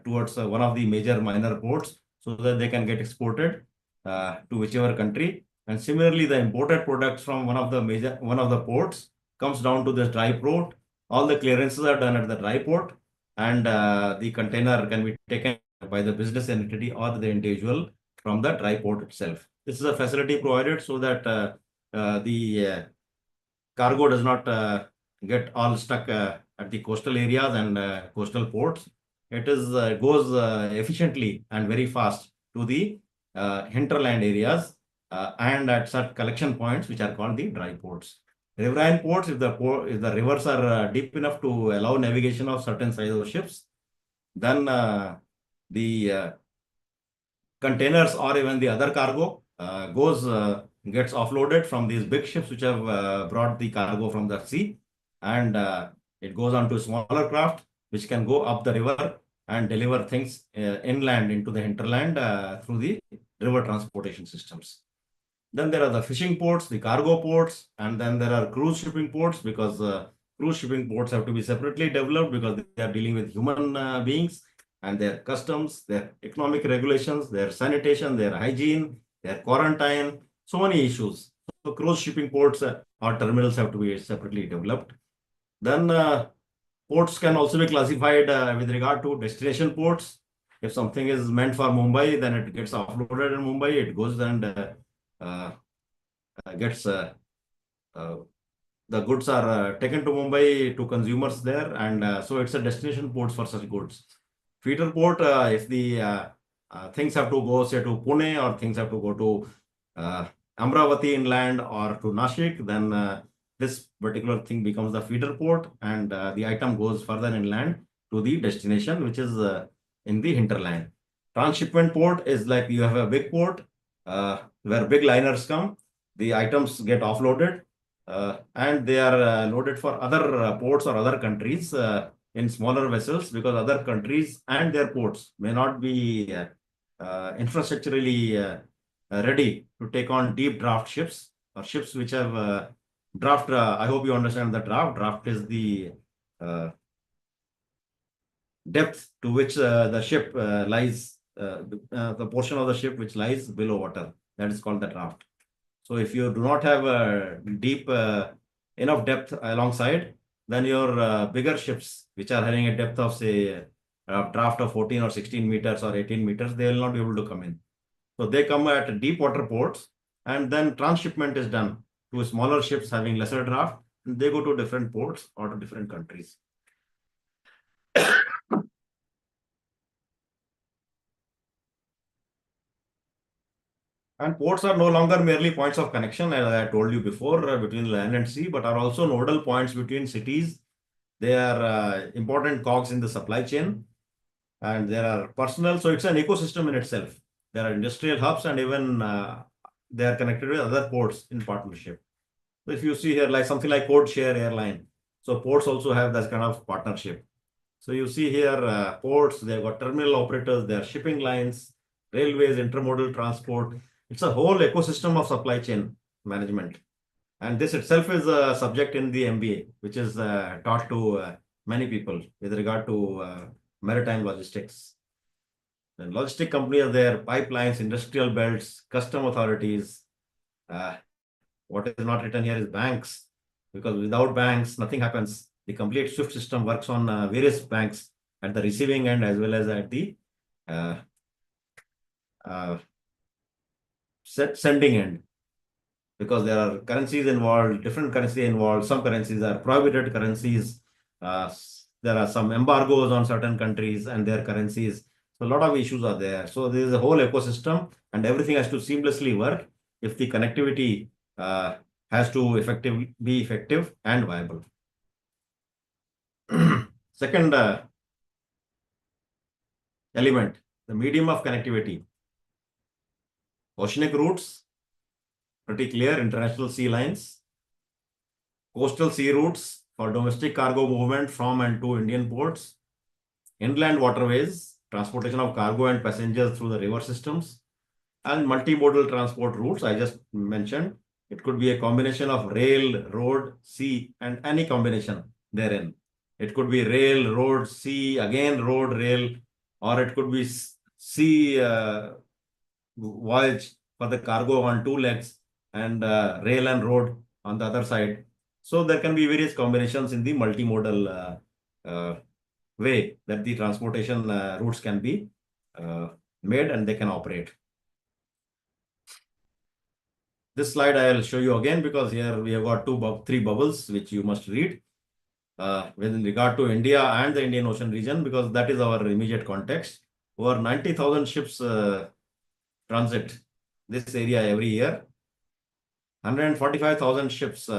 towards one of the major minor ports so that they can get exported to whichever country. And similarly, the imported products from one of the ports comes down to this dry port. All the clearances are done at the dry port, and the container can be taken by the business entity or the individual from the dry port itself. This is a facility provided so that the cargo does not get all stuck at the coastal areas and coastal ports. It is goes efficiently and very fast to the hinterland areas and at such collection points which are called the dry ports. Riverine ports, if the rivers are deep enough to allow navigation of certain size of ships, then the containers or even the other cargo gets offloaded from these big ships which have brought the cargo from the sea, and it goes on to smaller craft which can go up the river and deliver things inland into the hinterland through the river transportation systems. Then there are the fishing ports, the cargo ports, and then there are cruise shipping ports, because cruise shipping ports have to be separately developed because they are dealing with human beings and their customs, their economic regulations, their sanitation, their hygiene, their quarantine, so many issues. So cruise shipping ports or terminals have to be separately developed. Then ports can also be classified with regard to destination ports. If something is meant for Mumbai, then it gets offloaded in Mumbai. It goes and uh, gets the goods are taken to Mumbai to consumers there, and so it's a destination port for such goods. Feeder port, if the things have to go, say, to Pune, or things have to go to Amravati inland or to Nashik, then this particular thing becomes the feeder port, and the item goes further inland to the destination, which is in the hinterland. Transshipment port is like you have a big port where big liners come, the items get offloaded, and they are loaded for other ports or other countries in smaller vessels, because other countries and their ports may not be infrastructurally ready to take on deep draft ships or ships which have draft. I hope you understand the draft. Draft is the depth to which the ship lies, the portion of the ship which lies below water. That is called the draft. So if you do not have a deep enough depth alongside, then your bigger ships, which are having a depth of, say, a draft of 14 or 16 meters or 18 meters, they will not be able to come in. So they come at deep water ports, and then transshipment is done to smaller ships having lesser draft, and they go to different ports or to different countries. And ports are no longer merely points of connection, as I told you before, between land and sea, but are also nodal points between cities. They are important cogs in the supply chain, and there are personal. So it's an ecosystem in itself. There are industrial hubs, and even they are connected with other ports in partnership. So if you see here, like something like Code Share Airline, so ports also have that kind of partnership. So you see here ports, they've got terminal operators, there are shipping lines, railways, intermodal transport. It's a whole ecosystem of supply chain management. And this itself is a subject in the MBA, which is taught to many people with regard to maritime logistics. The logistic companies are there, pipelines, industrial belts, custom authorities. What is not written here is banks, because without banks, nothing happens. The complete SWIFT system works on various banks at the receiving end as well as at the sending end, because there are currencies involved, different currency involved. Some currencies are prohibited currencies. There are some embargoes on certain countries and their currencies. So a lot of issues are there. So there is a whole ecosystem, and everything has to seamlessly work if the connectivity has to be effective and viable. Second element, the medium of connectivity. Oceanic routes, pretty clear, international sea lines. Coastal sea routes for domestic cargo movement from and to Indian ports. Inland waterways, transportation of cargo and passengers through the river systems. And multimodal transport routes, I just mentioned. It could be a combination of rail, road, sea, and any combination therein. It could be rail, road, sea, again road, rail, or it could be sea voyage for the cargo on two legs, and rail and road on the other side. So there can be various combinations in the multimodal way that the transportation routes can be made and they can operate. This slide I will show you again, because here we have got three bubbles which you must read with regard to India and the Indian Ocean region, because that is our immediate context. Over 90,000 ships transit this area every year. 145,000 ships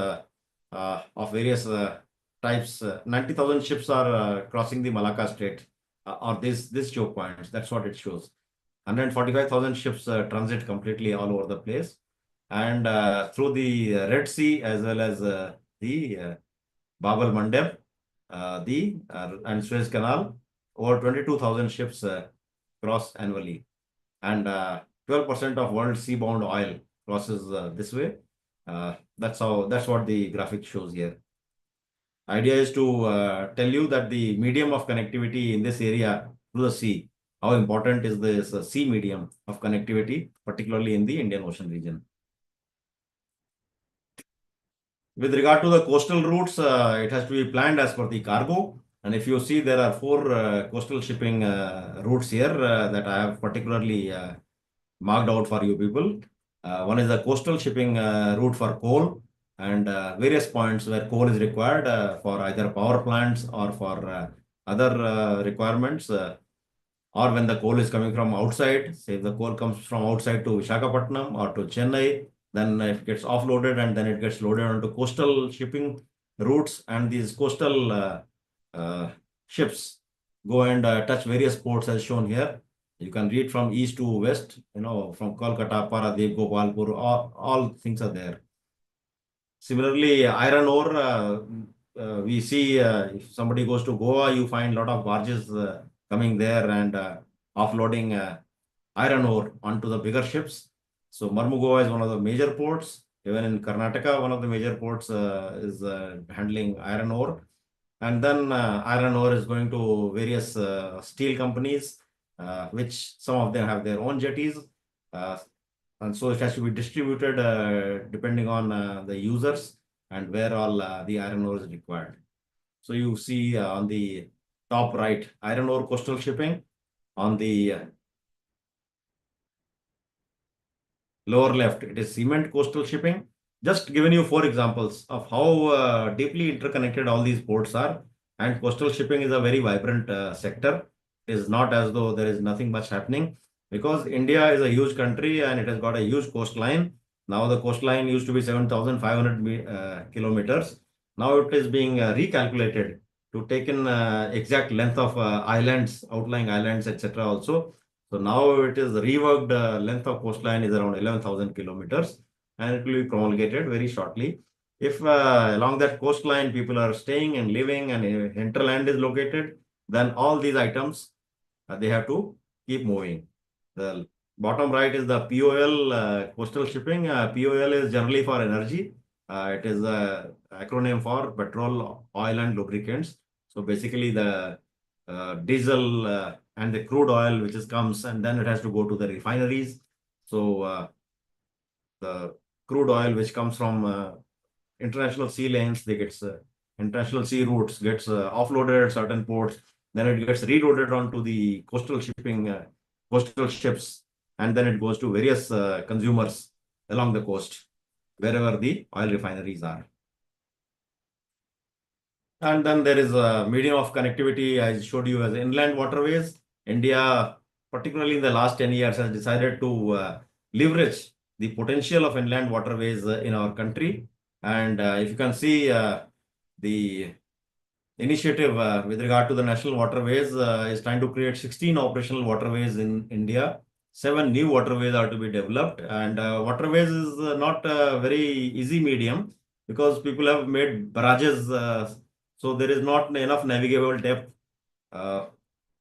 of various types. 90,000 ships are crossing the Malacca Strait or this choke points. That's what it shows. 145,000 ships transit completely all over the place. And through the Red Sea as well as the Bab el Mandeb, and Suez Canal, over 22,000 ships cross annually. And 12% of world seabound oil crosses this way. That's what the graphic shows here. Idea is to tell you that the medium of connectivity in this area through the sea, how important is this sea medium of connectivity, particularly in the Indian Ocean region. With regard to the coastal routes, it has to be planned as per the cargo. And if you see, there are four coastal shipping routes here that I have particularly marked out for you people. One is the coastal shipping route for coal and various points where coal is required for either power plants or for other requirements. Or when the coal is coming from outside, say if the coal comes from outside to Visakhapatnam or to Chennai, then it gets offloaded and then it gets loaded onto coastal shipping routes, and these coastal uh, ships go and touch various ports as shown here. You can read from east to west, from Kolkata, Paradip, Gopalpur, all things are there. Similarly, iron ore, we see if somebody goes to Goa, you find a lot of barges coming there and offloading iron ore onto the bigger ships. So Marmugoa is one of the major ports. Even in Karnataka, one of the major ports is handling iron ore. And then iron ore is going to various steel companies, which some of them have their own jetties. And so it has to be distributed depending on the users and where all the iron ore is required. So you see on the top right, iron ore coastal shipping. On the lower left, it is cement coastal shipping. Just given you four examples of how deeply interconnected all these ports are. And coastal shipping is a very vibrant sector. It is not as though there is nothing much happening, because India is a huge country and it has got a huge coastline. Now the coastline used to be 7,500 kilometers. Now it is being recalculated to take in exact length of islands, outlying islands, etc. also. So now it is reworked, length of coastline is around 11,000 kilometers, and it will be promulgated very shortly. If along that coastline people are staying and living and hinterland is located, then all these items, they have to keep moving. The bottom right is the POL, coastal shipping. POL is generally for energy. It is an acronym for petrol, oil and lubricants. So basically the diesel and the crude oil which comes, and then it has to go to the refineries. So the crude oil which comes from international sea lanes, they gets international sea routes, gets offloaded at certain ports, then it gets reloaded onto the coastal shipping, coastal ships, and then it goes to various consumers along the coast, wherever the oil refineries are. And then there is a medium of connectivity I showed you as inland waterways. India, particularly in the last 10 years, has decided to leverage the potential of inland waterways in our country. And if you can see the initiative with regard to the national waterways is trying to create 16 operational waterways in India. 7 new waterways are to be developed, and waterways is not a very easy medium, because people have made barrages, so there is not enough navigable depth.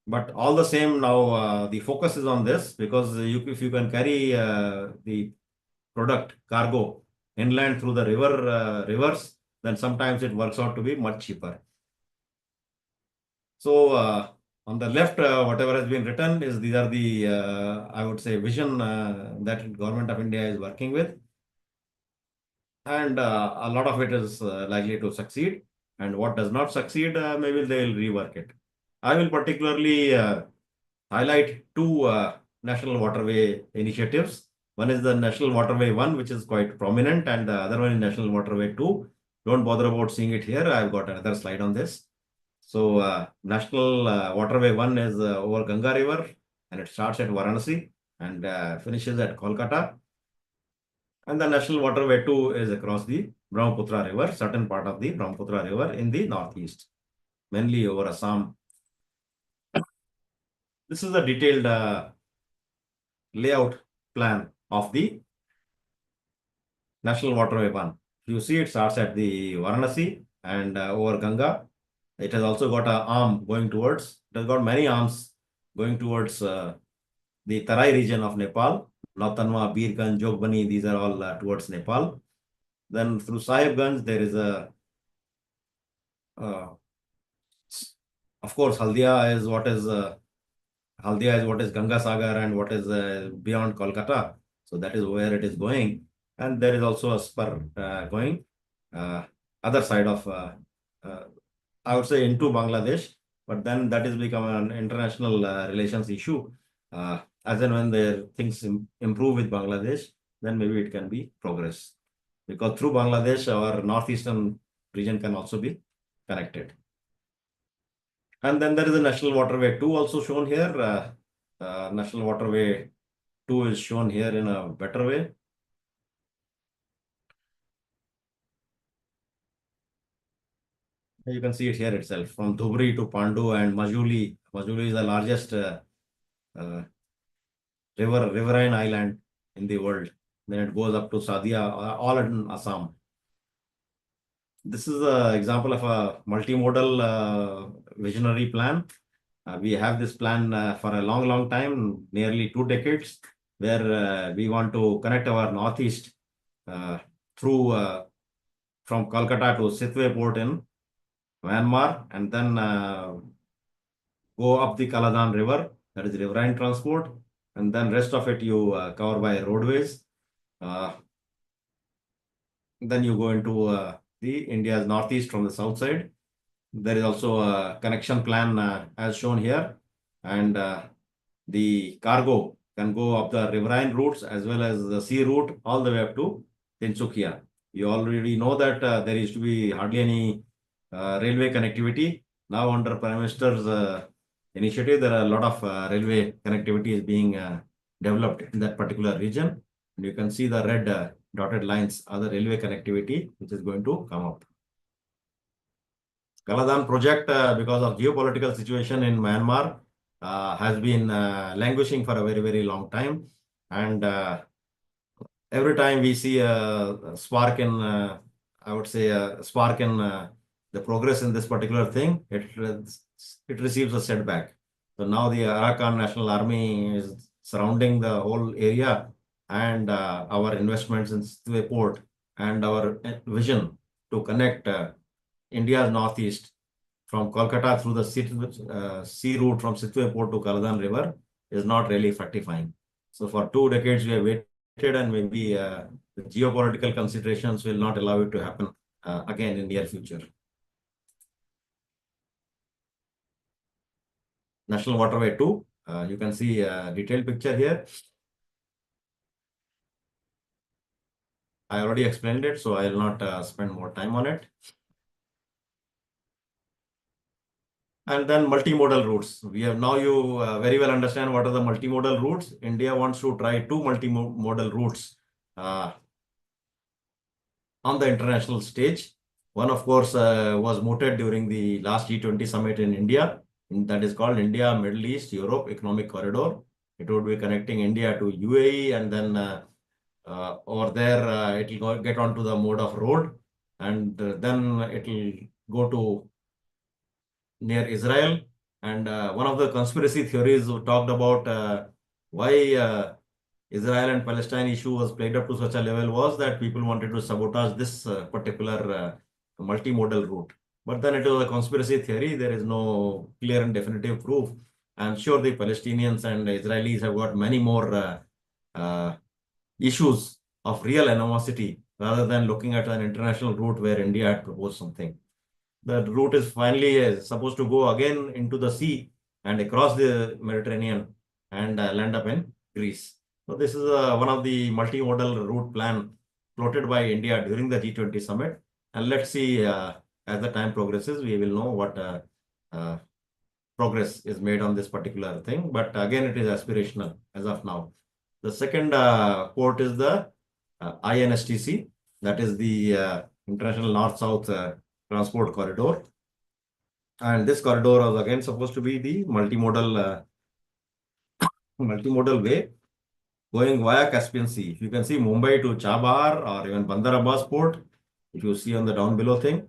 But all the same, now the focus is on this, because if you can carry the product cargo inland through the rivers, then sometimes it works out to be much cheaper. So on the left, whatever has been written is, these are the I would say vision that government of India is working with, and a lot of it is likely to succeed, and what does not succeed, maybe they will rework it. I will particularly highlight two national waterway initiatives. One is the National Waterway 1, which is quite prominent, and the other one is National Waterway 2. Don't bother about seeing it here. I've got another slide on this. So National Waterway 1 is over Ganga River, and it starts at Varanasi and finishes at Kolkata. And the National Waterway 2 is across the Brahmaputra River, certain part of the Brahmaputra River in the northeast, mainly over Assam. This is the detailed layout plan of the National Waterway 1. You see, it starts at the Varanasi and over Ganga. It has also got an arm going towards, it has got many arms going towards the Tarai region of Nepal. Lautanwa, Birganj, Jogbani, these are all towards Nepal. Then through Sahibganj, there is a, of course, Haldia is what is Ganga Sagar and what is beyond Kolkata. So that is where it is going. And there is also a spur going other side of, I would say, into Bangladesh. But then that is become an international relations issue. As and when the things improve with Bangladesh, then maybe it can be progress. Because through Bangladesh, our northeastern region can also be connected. And then there is a National Waterway 2 also shown here. National Waterway 2 is shown here in a better way. You can see it here itself, from Dhubri to Pandu and Majuli. Majuli is the largest riverine island in the world. Then it goes up to Sadia, all in Assam. This is an example of a multimodal visionary plan. We have this plan for a long time, nearly 2 decades, where we want to connect our northeast through from Kolkata to Sitwe port in Myanmar, and then go up the Kaladan River, that is riverine transport, and then rest of it you cover by roadways. Then you go into the India's northeast from the south side. There is also a connection plan as shown here, and the cargo can go up the riverine routes as well as the sea route all the way up to Tinsukia. You already know that there used to be hardly any railway connectivity. Now under Prime Minister's initiative, there are a lot of railway connectivity is being developed in that particular region. And you can see the red dotted lines are the railway connectivity which is going to come up. Kaladan project, because of geopolitical situation in Myanmar, has been languishing for a very long time. And every time we see a spark in, I would say, a spark in the progress in this particular thing, it receives a setback. So now the Arakan National Army is surrounding the whole area, and our investments in Sitwe port and our vision to connect India's northeast from Kolkata through the sea route from Sitwe port to Kaladan River is not really fructifying. So for 2 decades we have waited, and maybe the geopolitical considerations will not allow it to happen again in near future. National Waterway 2, you can see a detailed picture here. I already explained it, so I will not spend more time on it. And then multimodal routes. We have now, you very well understand what are the multimodal routes. India wants to try 2 multimodal routes on the international stage. One, of course, was mooted during the last G20 summit in India. That is called India, Middle East, Europe Economic Corridor. It would be connecting India to UAE, and then over there it will get onto the mode of road, and then it will go to near Israel. And one of the conspiracy theories talked about why Israel and Palestine issue was played up to such a level was that people wanted to sabotage this particular multimodal route. But then it was a conspiracy theory. There is no clear and definitive proof. I'm sure the Palestinians and the Israelis have got many more issues of real animosity rather than looking at an international route where India had proposed something. The route is finally supposed to go again into the sea and across the Mediterranean and land up in Greece. So this is one of the multimodal route plan floated by India during the G20 summit. And let's see, as the time progresses, we will know what progress is made on this particular thing. But again, it is aspirational as of now. The second port is the INSTC, that is the international north-south transport corridor. And this corridor was again supposed to be the multimodal way going via Caspian Sea. If you can see Mumbai to Chabahar or even Bandar Abbas port, if you see on the down below thing,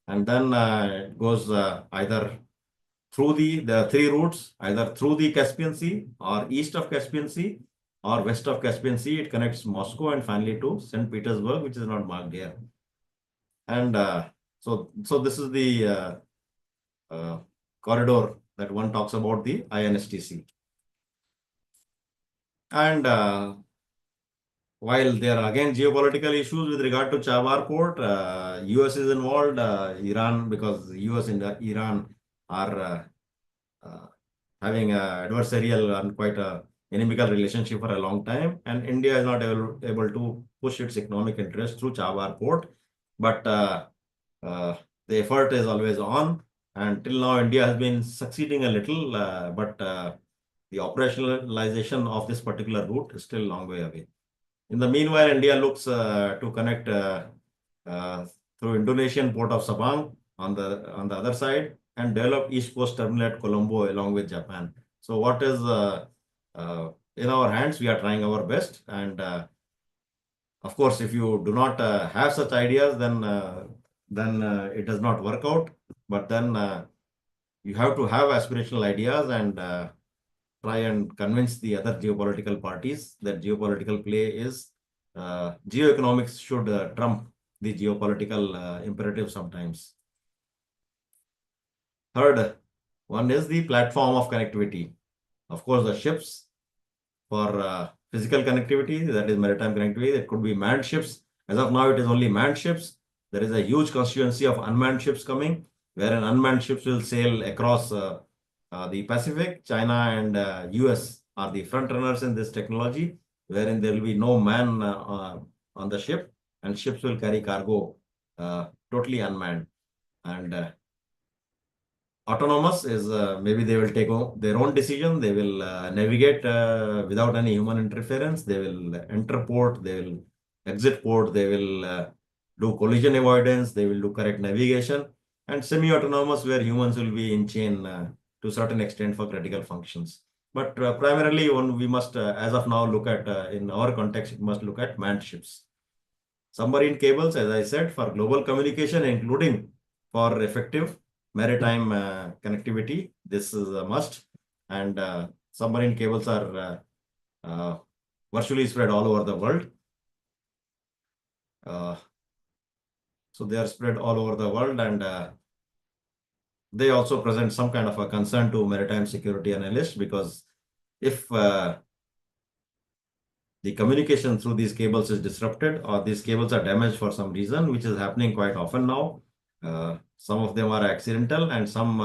and then it goes either through the three routes, either through the Caspian Sea or east of Caspian Sea or west of Caspian Sea. It connects Moscow and finally to St. Petersburg, which is not marked here. And so this is the corridor that one talks about, the INSTC. And while there are again geopolitical issues with regard to Chabahar port, US is involved, Iran, because US and Iran are having a adversarial and quite a inimical relationship for a long time, and India is not able to push its economic interest through Chabahar port. But the effort is always on, and till now India has been succeeding a little, but the operationalization of this particular route is still a long way away. In the meanwhile, India looks to connect uh, through Indonesian port of Sabang on the other side and develop East Coast terminal at Colombo along with Japan. So what is in our hands, we are trying our best. And of course, if you do not have such ideas, then it does not work out. But then you have to have aspirational ideas and try and convince the other geopolitical parties that geopolitical play is geoeconomics should trump the geopolitical imperative sometimes. Third one is the platform of connectivity. Of course, the ships for physical connectivity, that is maritime connectivity. It could be manned ships. As of now, it is only manned ships. There is a huge constituency of unmanned ships coming, wherein unmanned ships will sail across the Pacific. China and US are the front runners in this technology, wherein there will be no man on the ship, and ships will carry cargo totally unmanned. And autonomous is maybe they will take their own decision. They will navigate without any human interference. They will enter port. They will exit port. They will do collision avoidance. They will do correct navigation. And semi-autonomous, where humans will be in chain to a certain extent for critical functions. But primarily, we must, as of now, look at, in our context, it must look at manned ships. Submarine cables, as I said, for global communication, including for effective maritime connectivity. This is a must. And submarine cables are virtually spread all over the world. So they are spread all over the world, and they also present some kind of a concern to maritime security analysts, because if the communication through these cables is disrupted or these cables are damaged for some reason, which is happening quite often now, some of them are accidental and some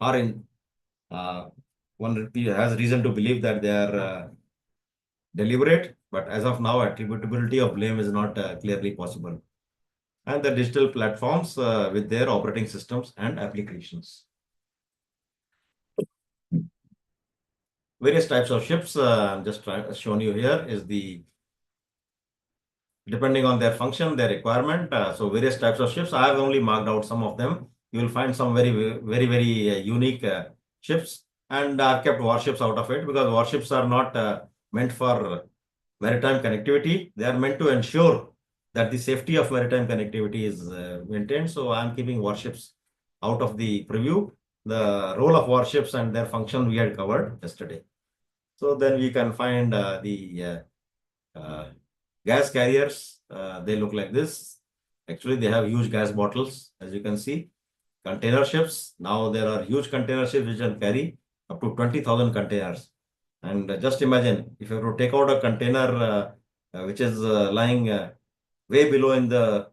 are in, one has reason to believe that they are deliberate, but as of now, attributability of blame is not clearly possible. And the digital platforms with their operating systems and applications. Various types of ships, I'm just shown you here, is the depending on their function, their requirement. So various types of ships. I have only marked out some of them. You will find some very unique ships, and I've kept warships out of it because warships are not meant for maritime connectivity. They are meant to ensure that the safety of maritime connectivity is maintained. So I'm keeping warships out of the preview. The role of warships and their function we had covered yesterday. So then we can find the gas carriers. They look like this. Actually, they have huge gas bottles, as you can see. Container ships. Now there are huge container ships which can carry up to 20,000 containers. And just imagine if you were to take out a container which is lying way below in the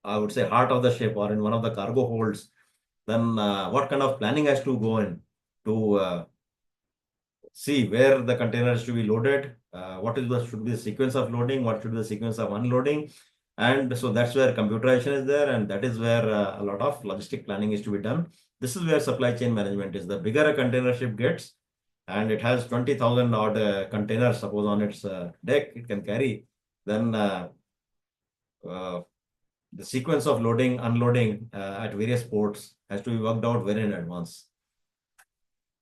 I would say heart of the ship or in one of the cargo holds, then what kind of planning has to go in to see where the containers should be loaded, what is should be the sequence of loading, what should be the sequence of unloading. And so that's where computerization is there, and that is where a lot of logistic planning is to be done. This is where supply chain management is. The bigger a container ship gets, and it has 20,000 odd containers, suppose on its deck, it can carry, then the sequence of loading, unloading at various ports has to be worked out very in advance.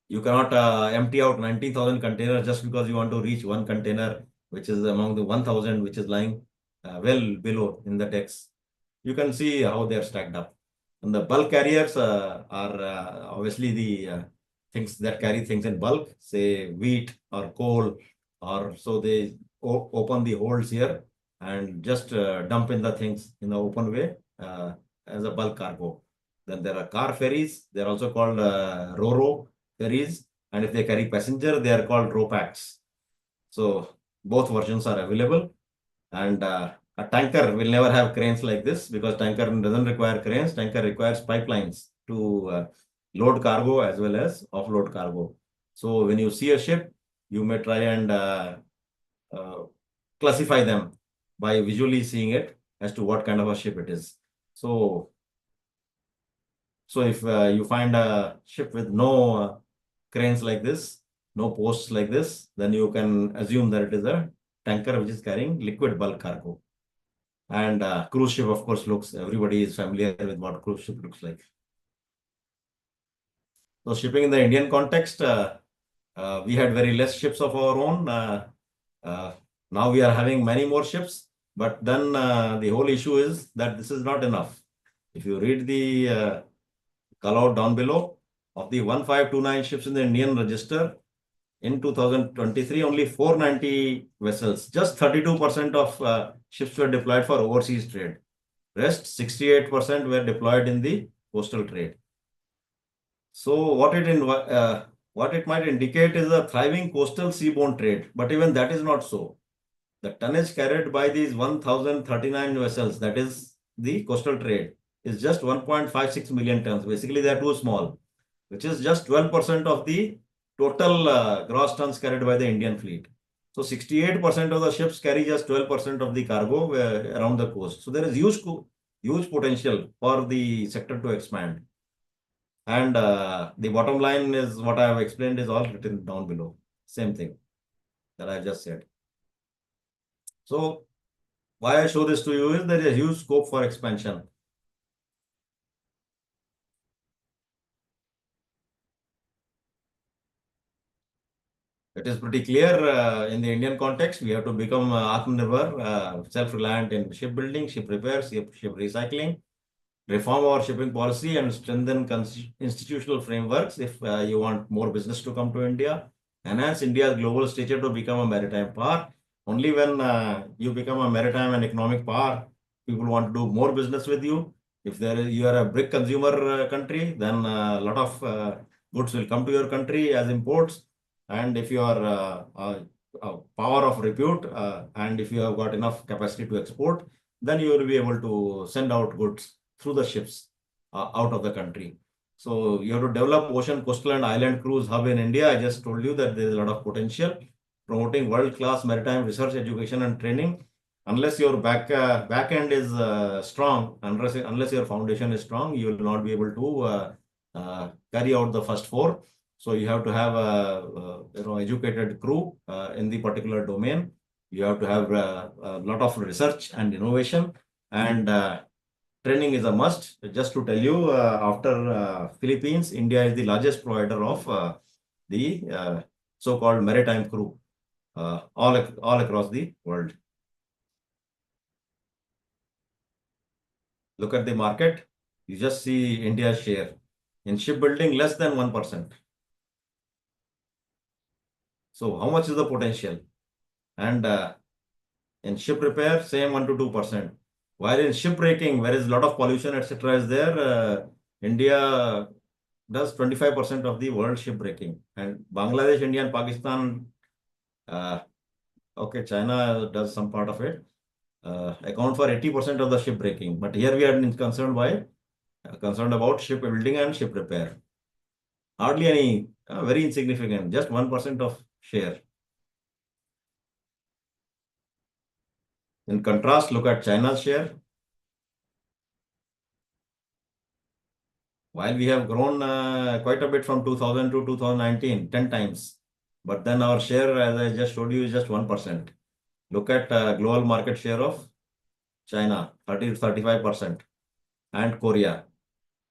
You cannot empty out 90,000 containers just because you want to reach one container, which is among the 1,000, which is lying well below in the decks. You can see how they are stacked up. And the bulk carriers are obviously the things that carry things in bulk, say wheat or coal, or so they open the holes here and just dump in the things in the open way as a bulk cargo. Then there are car ferries. They're also called ro-ro ferries. And if they carry passenger, they are called ro-packs. So both versions are available. And a tanker will never have cranes like this because tanker doesn't require cranes. Tanker requires pipelines to load cargo as well as offload cargo. So when you see a ship, you may try and uh, classify them by visually seeing it as to what kind of a ship it is. So if you find a ship with no cranes like this, no posts like this, then you can assume that it is a tanker which is carrying liquid bulk cargo. And cruise ship, of course, everybody is familiar with what cruise ship looks like. So shipping in the Indian context, we had very less ships of our own. Now we are having many more ships, but then the whole issue is that this is not enough. If you read the call out down below, of the 1529 ships in the Indian register, in 2023, only 490 vessels, just 32% of ships were deployed for overseas trade. Rest 68% were deployed in the coastal trade. So what it might indicate is a thriving coastal seaborne trade, but even that is not so. The tonnage carried by these 1,039 vessels, that is the coastal trade, is just 1.56 million tons. Basically, they are too small, which is just 12% of the total gross tons carried by the Indian fleet. So 68% of the ships carry just 12% of the cargo around the coast. So there is huge potential for the sector to expand. And the bottom line is what I have explained is all written down below. Same thing that I just said. So why I show this to you is there is a huge scope for expansion. It is pretty clear in the Indian context, we have to become Atmanirbhar, self-reliant in shipbuilding, ship repairs, ship recycling, reform our shipping policy and strengthen institutional frameworks if you want more business to come to India. Enhance India's global stature to become a maritime power. Only when you become a maritime and economic power, people want to do more business with you. If you are a big consumer country, then a lot of goods will come to your country as imports. And if you are a power of repute and if you have got enough capacity to export, then you will be able to send out goods through the ships out of the country. So you have to develop ocean, coastal and island cruise hub in India. I just told you that there is a lot of potential. Promoting world-class maritime research, education and training. Unless your back end is strong, unless your foundation is strong, you will not be able to carry out the first four. So you have to have a educated crew in the particular domain. You have to have a lot of research and innovation, and training is a must. Just to tell you, after Philippines, India is the largest provider of the so-called maritime crew all across the world. Look at the market. You just see India's share. In shipbuilding, less than 1%. So how much is the potential? And in ship repair, same 1 to 2%. While in shipbreaking, where is a lot of pollution, etc., is there, India does 25% of the world shipbreaking. And Bangladesh, India, and Pakistan, okay, China does some part of it, account for 80% of the shipbreaking. But here we are concerned about shipbuilding and ship repair. Hardly any, very insignificant, just 1% of share. In contrast, look at China's share. While we have grown quite a bit from 2000 to 2019, 10 times, but then our share, as I just showed you, is just 1%. Look at global market share of China 30 to 35%, and Korea.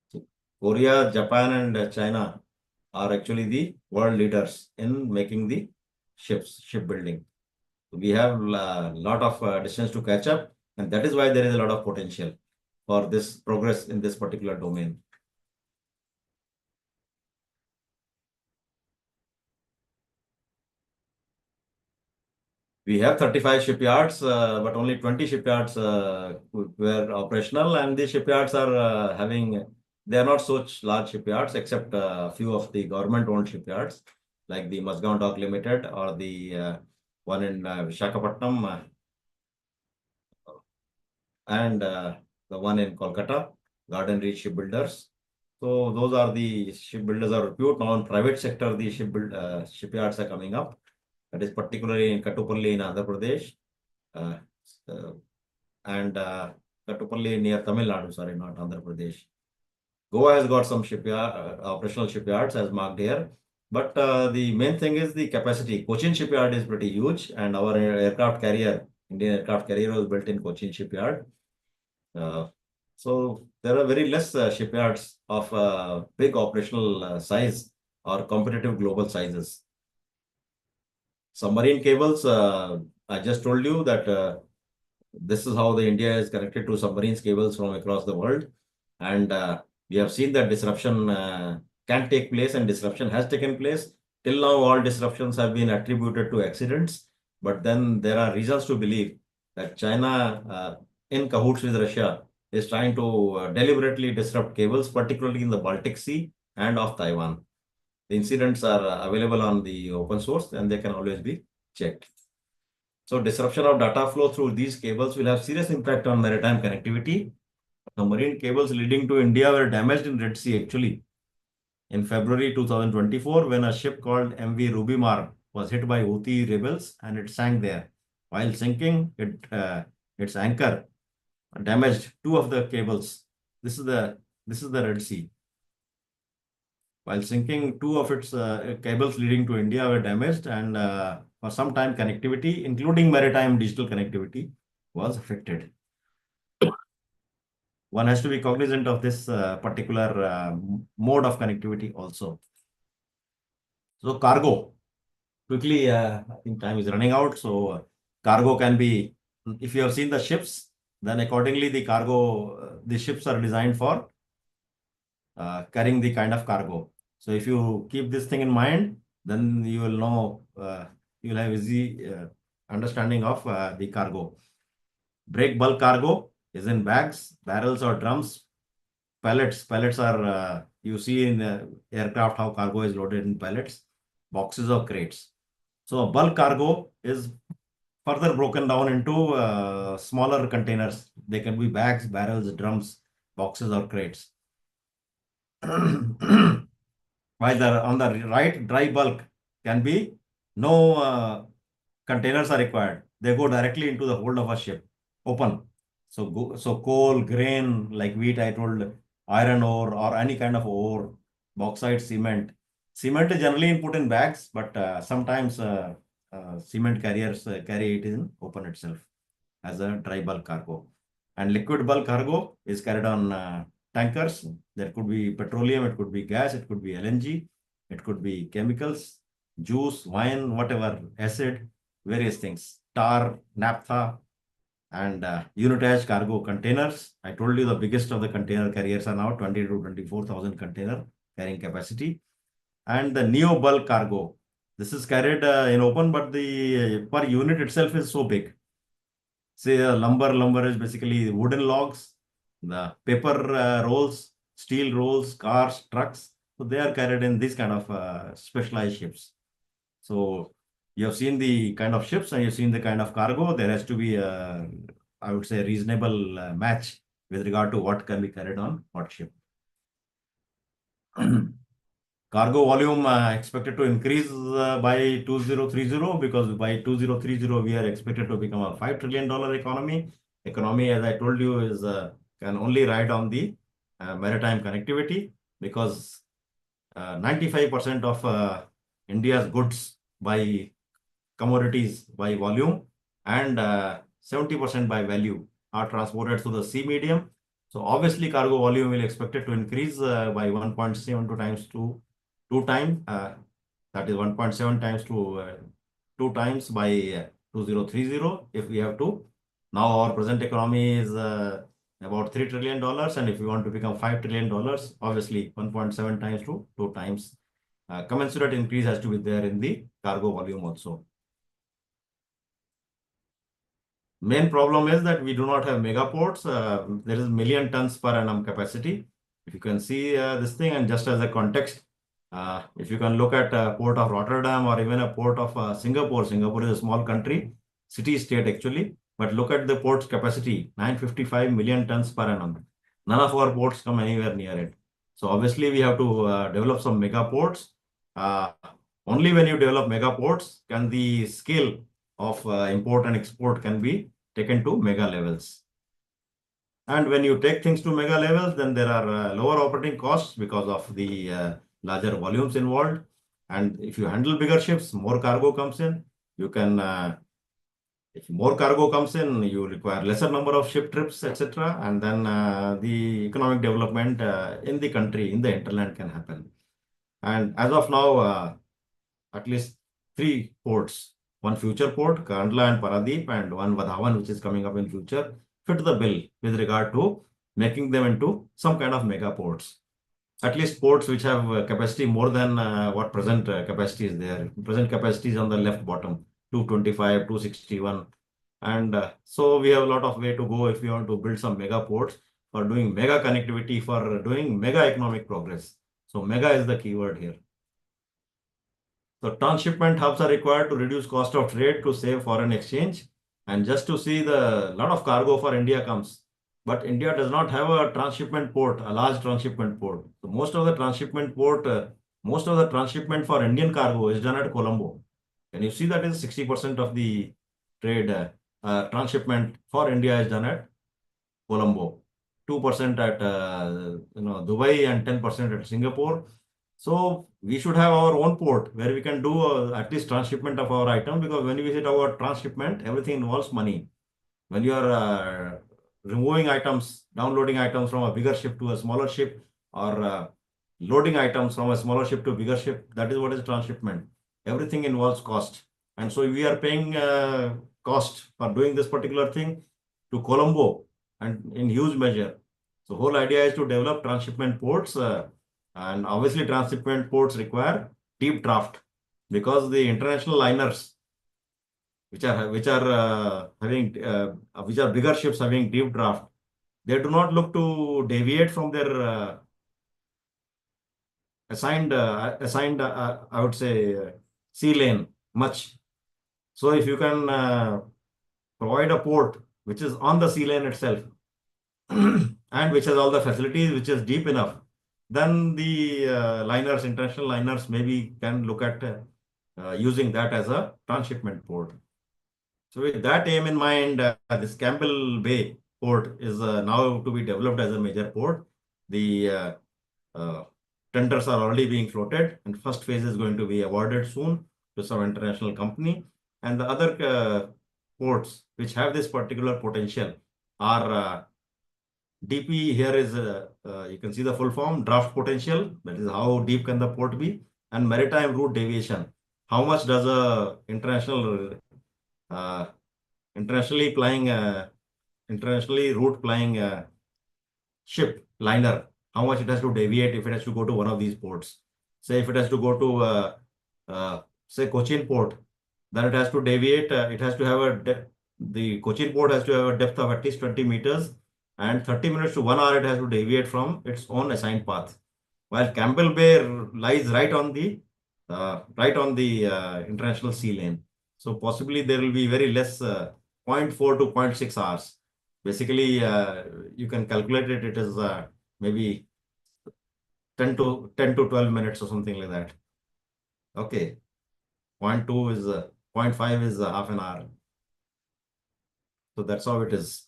So Korea, Japan, and China are actually the world leaders in making the shipbuilding. We have a lot of distance to catch up, and that is why there is a lot of potential for this progress in this particular domain. We have 35 shipyards, but only 20 shipyards were operational, and the shipyards are they are not such large shipyards, except a few of the government-owned shipyards, like the Mazgaon Dock Limited or the one in Visakhapatnam, and the one in Kolkata, Garden Reach Shipbuilders. So those are the shipbuilders are repute. Now in private sector, the shipyards are coming up. That is particularly in Kattupalli in Andhra Pradesh, uh, uh, and Kattupalli near Tamil Nadu, sorry, not Andhra Pradesh. Goa has got some shipyard, operational shipyards as marked here. But the main thing is the capacity. Cochin shipyard is pretty huge, and our aircraft carrier, Indian aircraft carrier, was built in Cochin shipyard. So there are very less shipyards of big operational size or competitive global sizes. Submarine cables, I just told you that this is how the India is connected to submarines cables from across the world. And we have seen that disruption can take place, and disruption has taken place. Till now, all disruptions have been attributed to accidents. But then there are reasons to believe that China, in cahoots with Russia, is trying to deliberately disrupt cables, particularly in the Baltic Sea and off Taiwan. The incidents are available on the open source, and they can always be checked. So disruption of data flow through these cables will have serious impact on maritime connectivity. The marine cables leading to India were damaged in Red Sea actually in February 2024 when a ship called MV Rubimar was hit by Houthi rebels and it sank there. While sinking, its anchor damaged two of the cables. This is the Red Sea. While sinking, two of its cables leading to India were damaged, and for some time connectivity, including maritime digital connectivity, was affected. One has to be cognizant of this particular mode of connectivity also. So cargo, quickly, I think time is running out. So cargo can be, if you have seen the ships, then accordingly the cargo, the ships are designed for carrying the kind of cargo. So if you keep this thing in mind, then you will know, you will have easy understanding of the cargo. Break bulk cargo is in bags, barrels or drums. Pallets are, you see in aircraft how cargo is loaded in pallets, boxes or crates. So bulk cargo is further broken down into smaller containers. They can be bags, barrels, drums, boxes or crates. While on the right, dry bulk can be no containers are required. They go directly into the hold of a ship, open. So coal, grain like wheat, I told, iron ore or any kind of ore, bauxite, cement. Cement is generally put in bags, but sometimes cement carriers carry it in open itself as a dry bulk cargo. And liquid bulk cargo is carried on tankers. There could be petroleum, it could be gas, it could be LNG, it could be chemicals, juice, wine, whatever, acid, various things, tar, naphtha, and unitized cargo containers. I told you the biggest of the container carriers are now 20 to 24,000 container carrying capacity. And the neo bulk cargo. This is carried in open, but the per unit itself is so big. Say lumber is basically wooden logs, the paper rolls, steel rolls, cars, trucks. So they are carried in these kind of specialized ships. So you have seen the kind of ships and you've seen the kind of cargo. There has to be a, I would say, reasonable match with regard to what can be carried on what ship. Cargo volume expected to increase by 2030 because by 2030 we are expected to become a $5 trillion economy. Economy, as I told you, is can only ride on the maritime connectivity because 95% of India's goods by commodities by volume and 70% by value are transported through the sea medium. So obviously cargo volume will expected to increase by 1.72 times to 2 times. That is 1.7 times to 2 times by 2030 if we have to. Now our present economy is about $3 trillion, and if we want to become $5 trillion, obviously 1.7 times to 2 times. Commensurate increase has to be there in the cargo volume also. Main problem is that we do not have mega ports. There is million tons per annum capacity. If you can see this thing, and just as a context, if you can look at port of Rotterdam or even a port of Singapore. Singapore is a small country, city-state actually, but look at the port's capacity, 955 million tons per annum. None of our ports come anywhere near it. So obviously we have to develop some mega ports. Only when you develop mega ports can the scale of import and export can be taken to mega levels. And when you take things to mega levels, then there are lower operating costs because of the larger volumes involved. And if you handle bigger ships, more cargo comes in. You can, if more cargo comes in, you require lesser number of ship trips, etc. And then the economic development in the country, in the hinterland can happen. And as of now, at least 3 ports, one future port, Kandla and Paradeep, and one Vadhavan, which is coming up in future, fit the bill with regard to making them into some kind of mega ports. At least ports which have capacity more than what present capacity is there. Present capacity is on the left bottom, 225, 261. And so we have a lot of way to go if we want to build some mega ports for doing mega connectivity, for doing mega economic progress. So mega is the keyword here. So transshipment hubs are required to reduce cost of trade, to save foreign exchange, and just to see the lot of cargo for India comes. But India does not have a transshipment port, a large transshipment port. So most of the transshipment port, most of the transshipment for Indian cargo is done at Colombo. And you see that is 60% of the trade transshipment for India is done at Colombo. 2% at Dubai and 10% at Singapore. So we should have our own port where we can do at least transshipment of our item, because when you visit our transshipment, everything involves money. When you are removing items, downloading items from a bigger ship to a smaller ship, or loading items from a smaller ship to a bigger ship, that is what is transshipment. Everything involves cost. And so we are paying cost for doing this particular thing to Colombo, and in huge measure. So whole idea is to develop transshipment ports, and obviously transshipment ports require deep draft, because the international liners which are bigger ships having deep draft, they do not look to deviate from their assigned I would say sea lane much. So if you can provide a port which is on the sea lane itself and which has all the facilities, which is deep enough, then the liners, international liners, maybe can look at using that as a transshipment port. So with that aim in mind, this Campbell Bay port is now to be developed as a major port. The tenders are already being floated, and first phase is going to be awarded soon to some international company. And the other ports which have this particular potential are DP. Here is, you can see the full form, draft potential. That is how deep can the port be. And maritime route deviation. How much does a internationally route plying ship liner, how much it has to deviate if it has to go to one of these ports? Say if it has to go to say Cochin port, then it has to deviate. It has to have the Cochin port has to have a depth of at least 20 meters, and 30 minutes to 1 hour it has to deviate from its own assigned path. While Campbell Bay lies right on the international sea lane. So possibly there will be very less 0.4 to 0.6 hours. Basically, you can calculate it. It is maybe 10 to 12 minutes or something like that. Okay. 0.2 is 0.5 is half an hour. So that's how it is.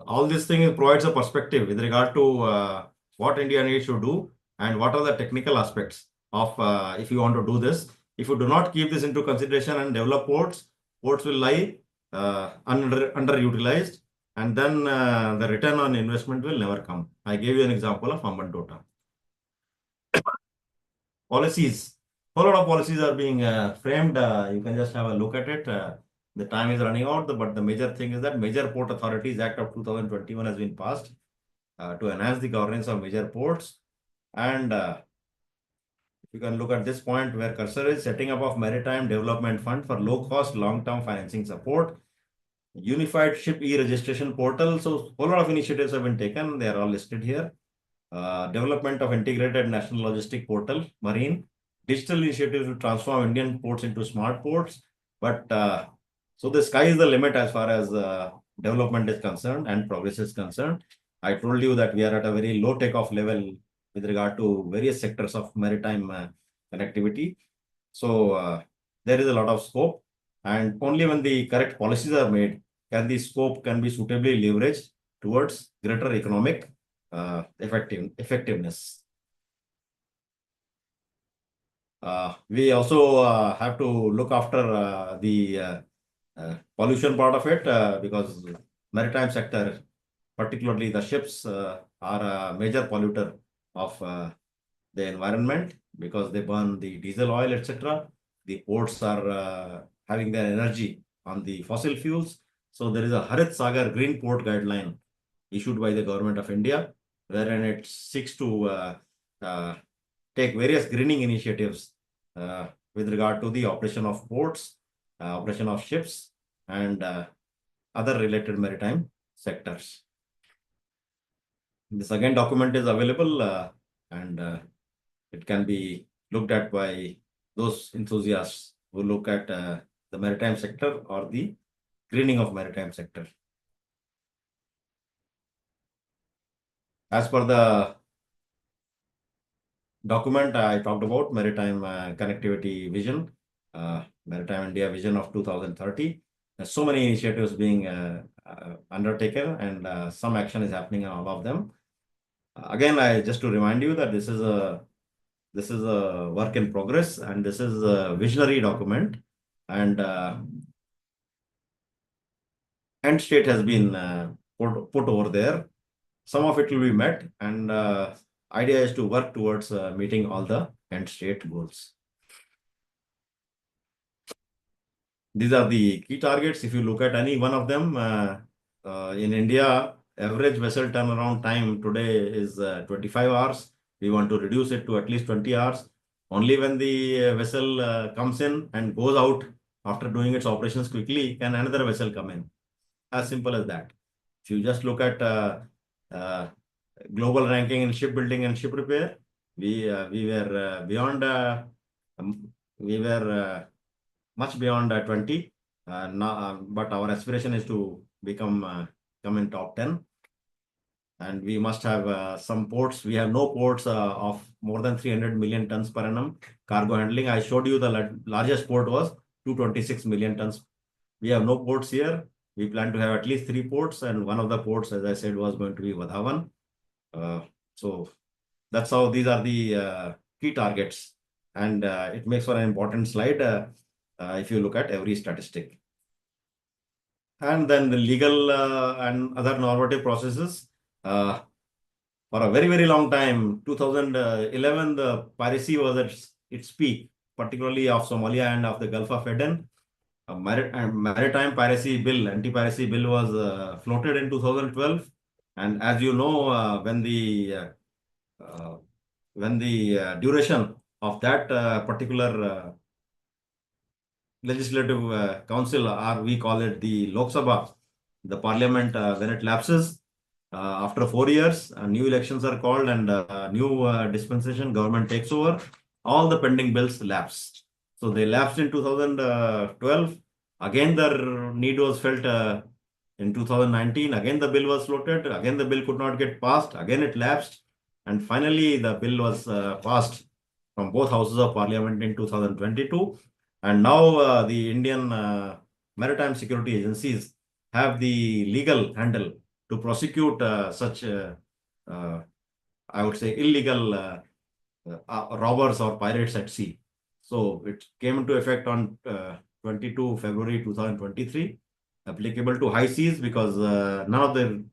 All this thing provides a perspective with regard to what India needs to do and what are the technical aspects of if you want to do this. If you do not keep this into consideration and develop ports will lie underutilized, and then the return on investment will never come. I gave you an example of Hambantota. Policies. A lot of policies are being framed. You can just have a look at it. The time is running out, but the major thing is that Major Port Authorities Act of 2021 has been passed to enhance the governance of major ports. And you can look at this point where cursor is setting up of Maritime Development Fund for low-cost, long-term financing support, Unified Ship E-Registration Portal. So a lot of initiatives have been taken. They are all listed here. Development of Integrated National Logistic Portal, Marine, digital initiatives to transform Indian ports into smart ports. But so the sky is the limit as far as development is concerned and progress is concerned. I told you that we are at a very low takeoff level with regard to various sectors of maritime connectivity. So there is a lot of scope, and only when the correct policies are made can the scope can be suitably leveraged towards greater economic effectiveness. We also have to look after the pollution part of it because maritime sector, particularly the ships, are a major polluter of the environment because they burn the diesel oil, etc. The ports are having their energy on the fossil fuels. So there is a Harit Sagar Green Port Guideline issued by the Government of India, wherein it seeks to take various greening initiatives with regard to the operation of ports, operation of ships, and other related maritime sectors. This again document is available and it can be looked at by those enthusiasts who look at the maritime sector or the greening of maritime sector. As per the document I talked about, maritime connectivity vision, maritime India vision of 2030. There's so many initiatives being undertaken, and some action is happening on all of them. Again, I just to remind you that this is a work in progress, and this is a visionary document, and end state has been put over there. Some of it will be met, and idea is to work towards meeting all the end state goals. These are the key targets. If you look at any one of them, in India, average vessel turnaround time today is 25 hours. We want to reduce it to at least 20 hours. Only when the vessel comes in and goes out after doing its operations quickly can another vessel come in. As simple as that. If you just look at global ranking in shipbuilding and ship repair, we were beyond much beyond 20 now, but our aspiration is to become come in top 10, and we must have some ports. We have no ports of more than 300 million tons per annum cargo handling. I showed you the largest port was 226 million tons. We have no ports here. We plan to have at least 3 ports, and one of the ports, as I said, was going to be Vadhavan. So that's how these are the key targets, and it makes for an important slide if you look at every statistic. And then the legal and other normative processes. For a very, very long time, 2011, the piracy was at its peak, particularly of Somalia and of the Gulf of Aden. A maritime piracy bill, anti-piracy bill was floated in 2012. And as you know, when the duration of that particular legislative council, or we call it the Lok Sabha, the parliament, when it lapses after 4 years, new elections are called, and new dispensation government takes over, all the pending bills lapse. So they lapsed in 2012. Again, the need was felt in 2019. Again, the bill was floated. Again, the bill could not get passed. Again, it lapsed. And finally, the bill was passed from both houses of parliament in 2022. And now the Indian maritime security agencies have the legal handle to prosecute such, I would say, illegal robbers or pirates at sea. So it came into effect on 22 February 2023. applicable to high seas because none of the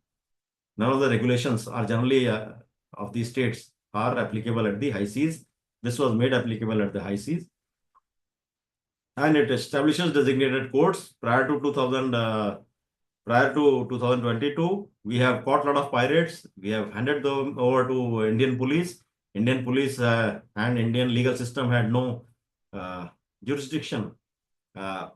regulations are generally of these states are applicable at the high seas. This was made applicable at the high seas, and it establishes designated courts. Prior to 2022, we have caught a lot of pirates. We have handed them over to Indian police. Indian police and Indian legal system had no uh, jurisdiction, uh,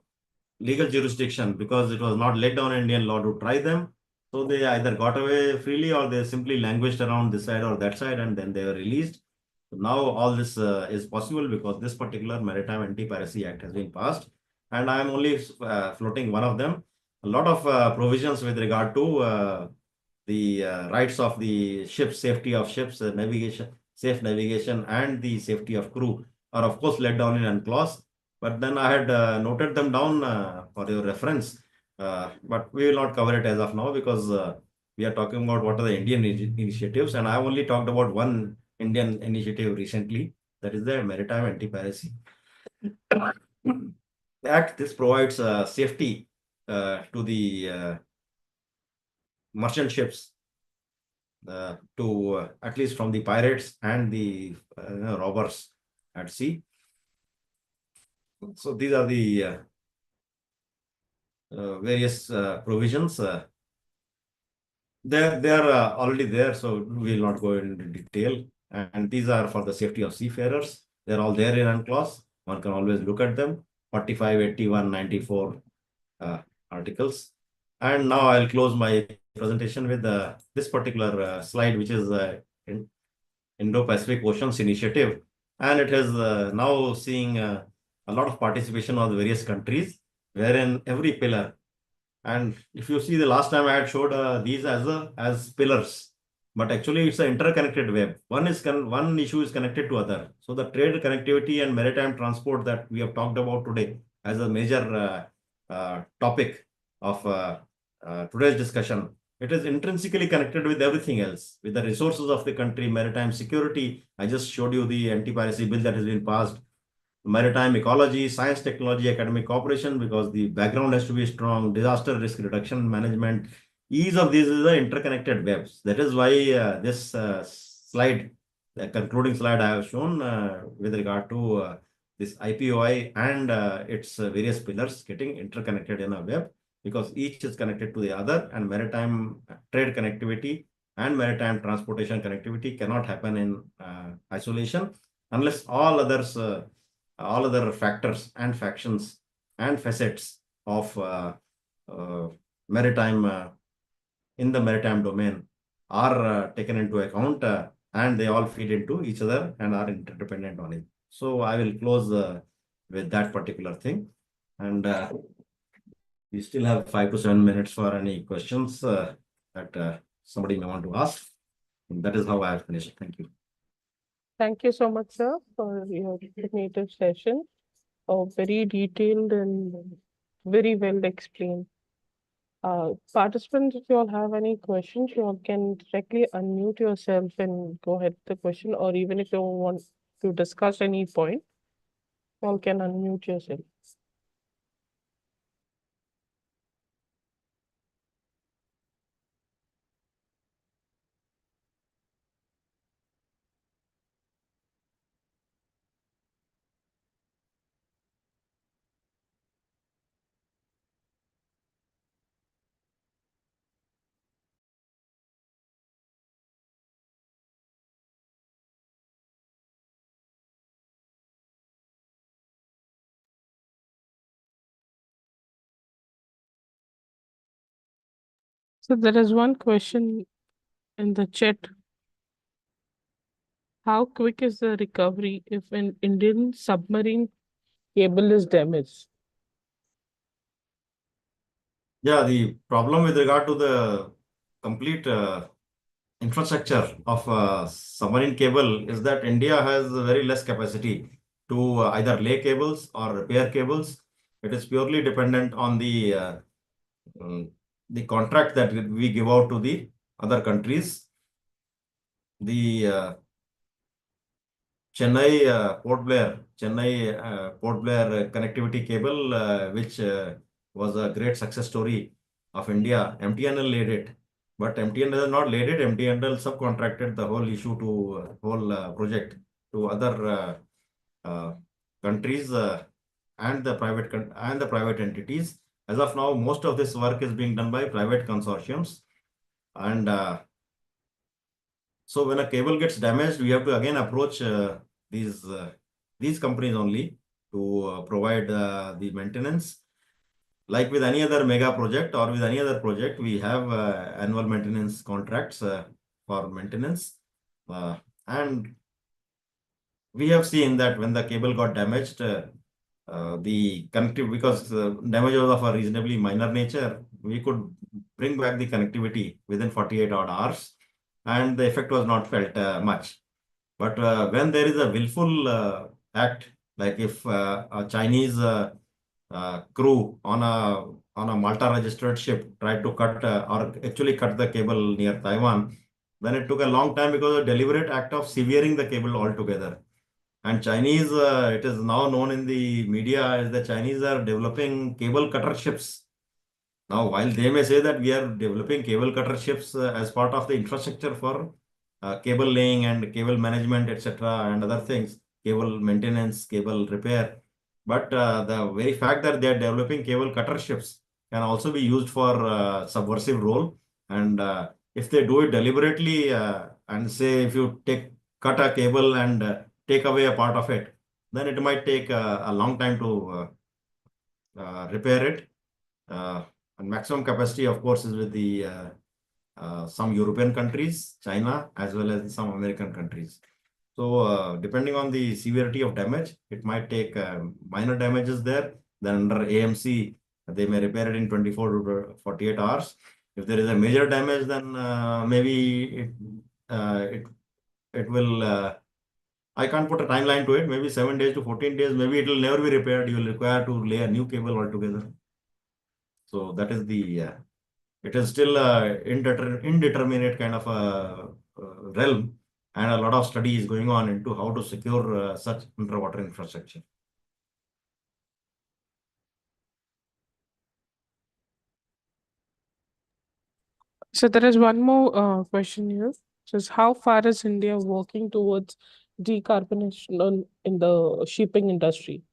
legal jurisdiction, because it was not laid down in Indian law to try them. So they either got away freely or they simply languished around this side or that side, and then they were released. So now all this is possible because this particular Maritime Anti-Piracy Act has been passed, and I am only floating one of them. A lot of provisions with regard to the rights of the ships, safety of ships, navigation, safe navigation, and the safety of crew are of course laid down in UNCLOS. But then I had noted them down for your reference. But we will not cover it as of now because we are talking about what are the Indian initiatives, and I have only talked about one Indian initiative recently, that is the Maritime Anti-Piracy Act. This provides safety to the merchant ships to at least from the pirates and the robbers at sea. So these are the various provisions. They are already there, so we will not go into detail. And these are for the safety of seafarers. They're all there in UNCLOS. One can always look at them. 45, 81, 94 articles. And now I'll close my presentation with this particular slide, which is Indo-Pacific Oceans Initiative. And it is now seeing a lot of participation of the various countries, wherein every pillar, and if you see the last time I had showed these as pillars, but actually it's an interconnected web. One issue is connected to other. So the trade connectivity and maritime transport that we have talked about today as a major topic of today's discussion, it is intrinsically connected with everything else, with the resources of the country, maritime security. I just showed you the anti-piracy bill that has been passed, maritime ecology, science, technology, academic cooperation, because the background has to be strong, disaster risk reduction management. Each of these is the interconnected webs. That is why this slide, the concluding slide I have shown with regard to this IPOI and its various pillars getting interconnected in a web, because each is connected to the other, and maritime trade connectivity and maritime transportation connectivity cannot happen in isolation unless all other factors and factions and facets of maritime in the maritime domain are taken into account, and they all feed into each other and are interdependent on it. So I will close with that particular thing, and we still have 5 to 7 minutes for any questions that somebody may want to ask. And that is how I have finished. Thank you. Thank you so much, sir, for your informative session. Very detailed and very well explained. Participants, if you all have any questions, you all can directly unmute yourself and go ahead with the question, or even if you want to discuss any point, you all can unmute yourself. So there is one question in the chat. How quick is the recovery if an Indian submarine cable is damaged? Yeah, the problem with regard to the complete infrastructure of submarine cable is that India has very less capacity to either lay cables or repair cables. It is purely dependent on um, the contract that we give out to the other countries. The Chennai Port Blair connectivity cable, which was a great success story of India. MTNL laid it, but MTNL has not laid it. MTNL subcontracted the whole issue to whole project to other uh, countries and the private entities. As of now, most of this work is being done by private consortiums, and so when a cable gets damaged, we have to again approach these uh, these companies only to provide the maintenance. Like with any other mega project or with any other project, we have annual maintenance contracts for maintenance. And we have seen that when the cable got damaged, the connectivity, because damage was of a reasonably minor nature, we could bring back the connectivity within 48 odd hours, and the effect was not felt much. But when there is a willful act, like if a Chinese crew on a Malta-registered ship tried to cut or actually cut the cable near Taiwan, then it took a long time because of a deliberate act of severing the cable altogether. And Chinese, it is now known in the media as the Chinese are developing cable cutter ships. Now, while they may say that we are developing cable cutter ships as part of the infrastructure for cable laying and cable management, etc., and other things, cable maintenance, cable repair. But the very fact that they are developing cable cutter ships can also be used for subversive role. And if they do it deliberately, and say if you cut a cable and take away a part of it, then it might take a long time to repair it. And maximum capacity, of course, is with the some European countries, China, as well as some American countries. So depending on the severity of damage, it might take minor damages there. Then under AMC, they may repair it in 24 to 48 hours. If there is a major damage, then maybe it will. I can't put a timeline to it. Maybe 7 days to 14 days. Maybe it will never be repaired. You will require to lay a new cable altogether. So that is the. It is still a indeterminate kind of a realm, and a lot of study is going on into how to secure such underwater infrastructure. So there is one more question here. Says, how far is India working towards decarbonization in the shipping industry?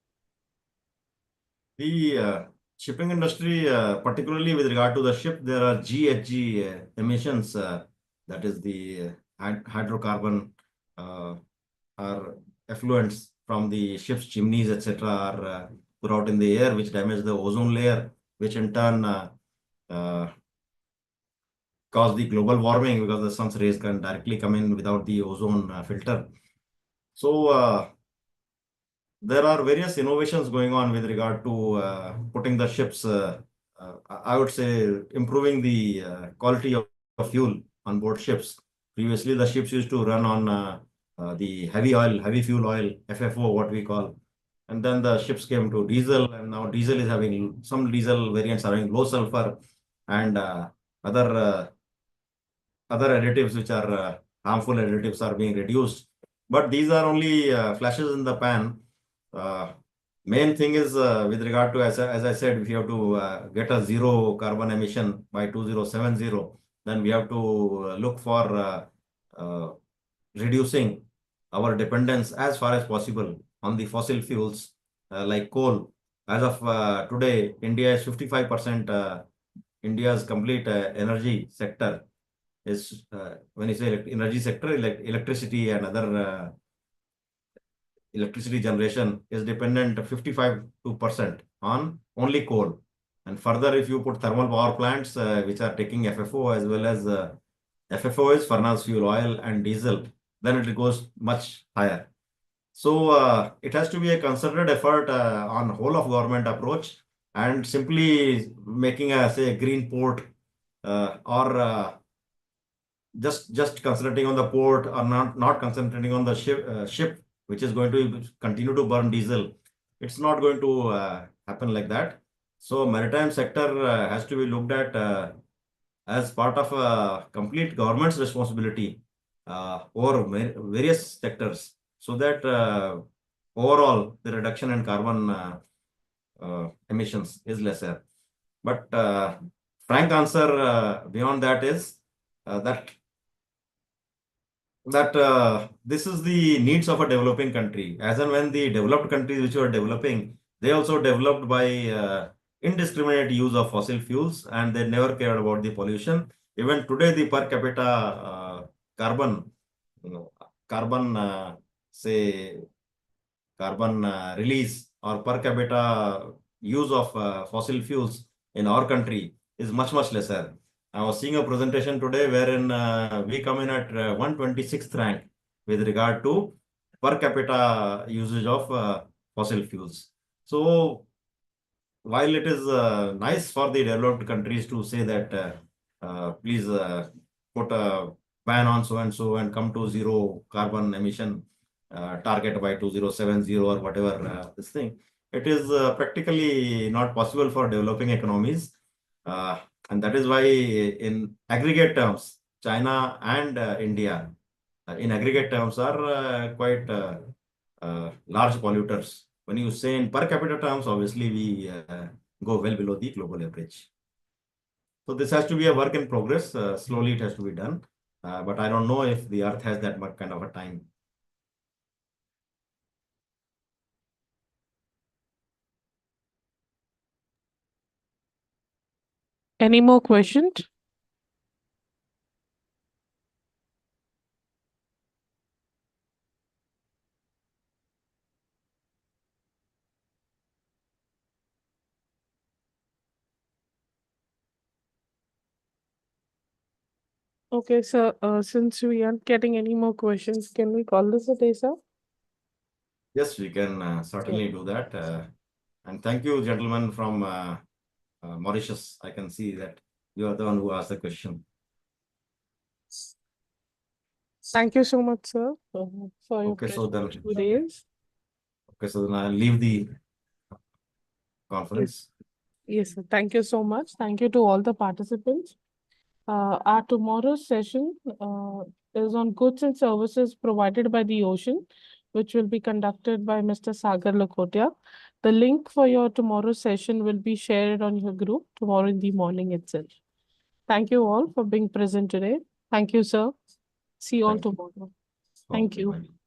The shipping industry, particularly with regard to the ship, there are GHG emissions. That is the hydrocarbon or effluents from the ship's chimneys, etc., are put out in the air, which damage the ozone layer, which in turn cause the global warming because the sun's rays can directly come in without the ozone filter. So there are various innovations going on with regard to putting the ships, I would say, improving the quality of fuel on board ships. Previously, the ships used to run on the heavy fuel oil, FFO, what we call. And then the ships came to diesel, and now diesel is having, some diesel variants are having low sulfur and other additives which are harmful additives are being reduced. But these are only flashes in the pan. Main thing is with regard to, as I said, if you have to get a zero carbon emission by 2070, then we have to look for reducing our dependence as far as possible on the fossil fuels like coal. As of today, India is 55%, India's complete energy sector is, when you say energy sector, like electricity and other electricity generation is dependent 55% on only coal. And further, if you put thermal power plants, which are taking FFO as well as FFO is furnace fuel oil and diesel, then it goes much higher. So it has to be a concerted effort on whole of government approach, and simply making a, say, a green port or just concentrating on the port, or not concentrating on the ship which is going to continue to burn diesel. It's not going to happen like that. So maritime sector has to be looked at as part of a complete government's responsibility over various sectors, so that overall the reduction in carbon emissions is lesser. But frank answer beyond that is that this is the needs of a developing country. As and when the developed countries which were developing, they also developed by indiscriminate use of fossil fuels, and they never cared about the pollution. Even today, the per capita carbon, you know, carbon, say, carbon release or per capita use of fossil fuels in our country is much, much lesser. I was seeing a presentation today wherein we come in at 126th rank with regard to per capita usage of fossil fuels. So while it is nice for the developed countries to say that please put a ban on so and so and come to zero carbon emission target by 2070 or whatever this thing, it is practically not possible for developing economies. And that is why in aggregate terms, China and India in aggregate terms are quite large polluters. When you say in per capita terms, obviously we go well below the global average. So this has to be a work in progress. Slowly it has to be done. But I don't know if the earth has that much kind of a time. Any more questions? Okay, so since we aren't getting any more questions, can we call this a day, sir? Yes, we can certainly do that. And thank you, gentlemen from Mauritius. I can see that you are the one who asked the question. Thank you so much, sir, for your Okay, so then, 2 days. okay, so then I'll leave the conference. Yes, sir. Thank you so much. Thank you to all the participants. Our tomorrow's session is on goods and services provided by the ocean, which will be conducted by Mr. Sagar Lakhotia. The link for your tomorrow's session will be shared on your group tomorrow in the morning itself. Thank you all for being present today. Thank you, sir. See you all Thank you. tomorrow. Thank Okay, you. bye.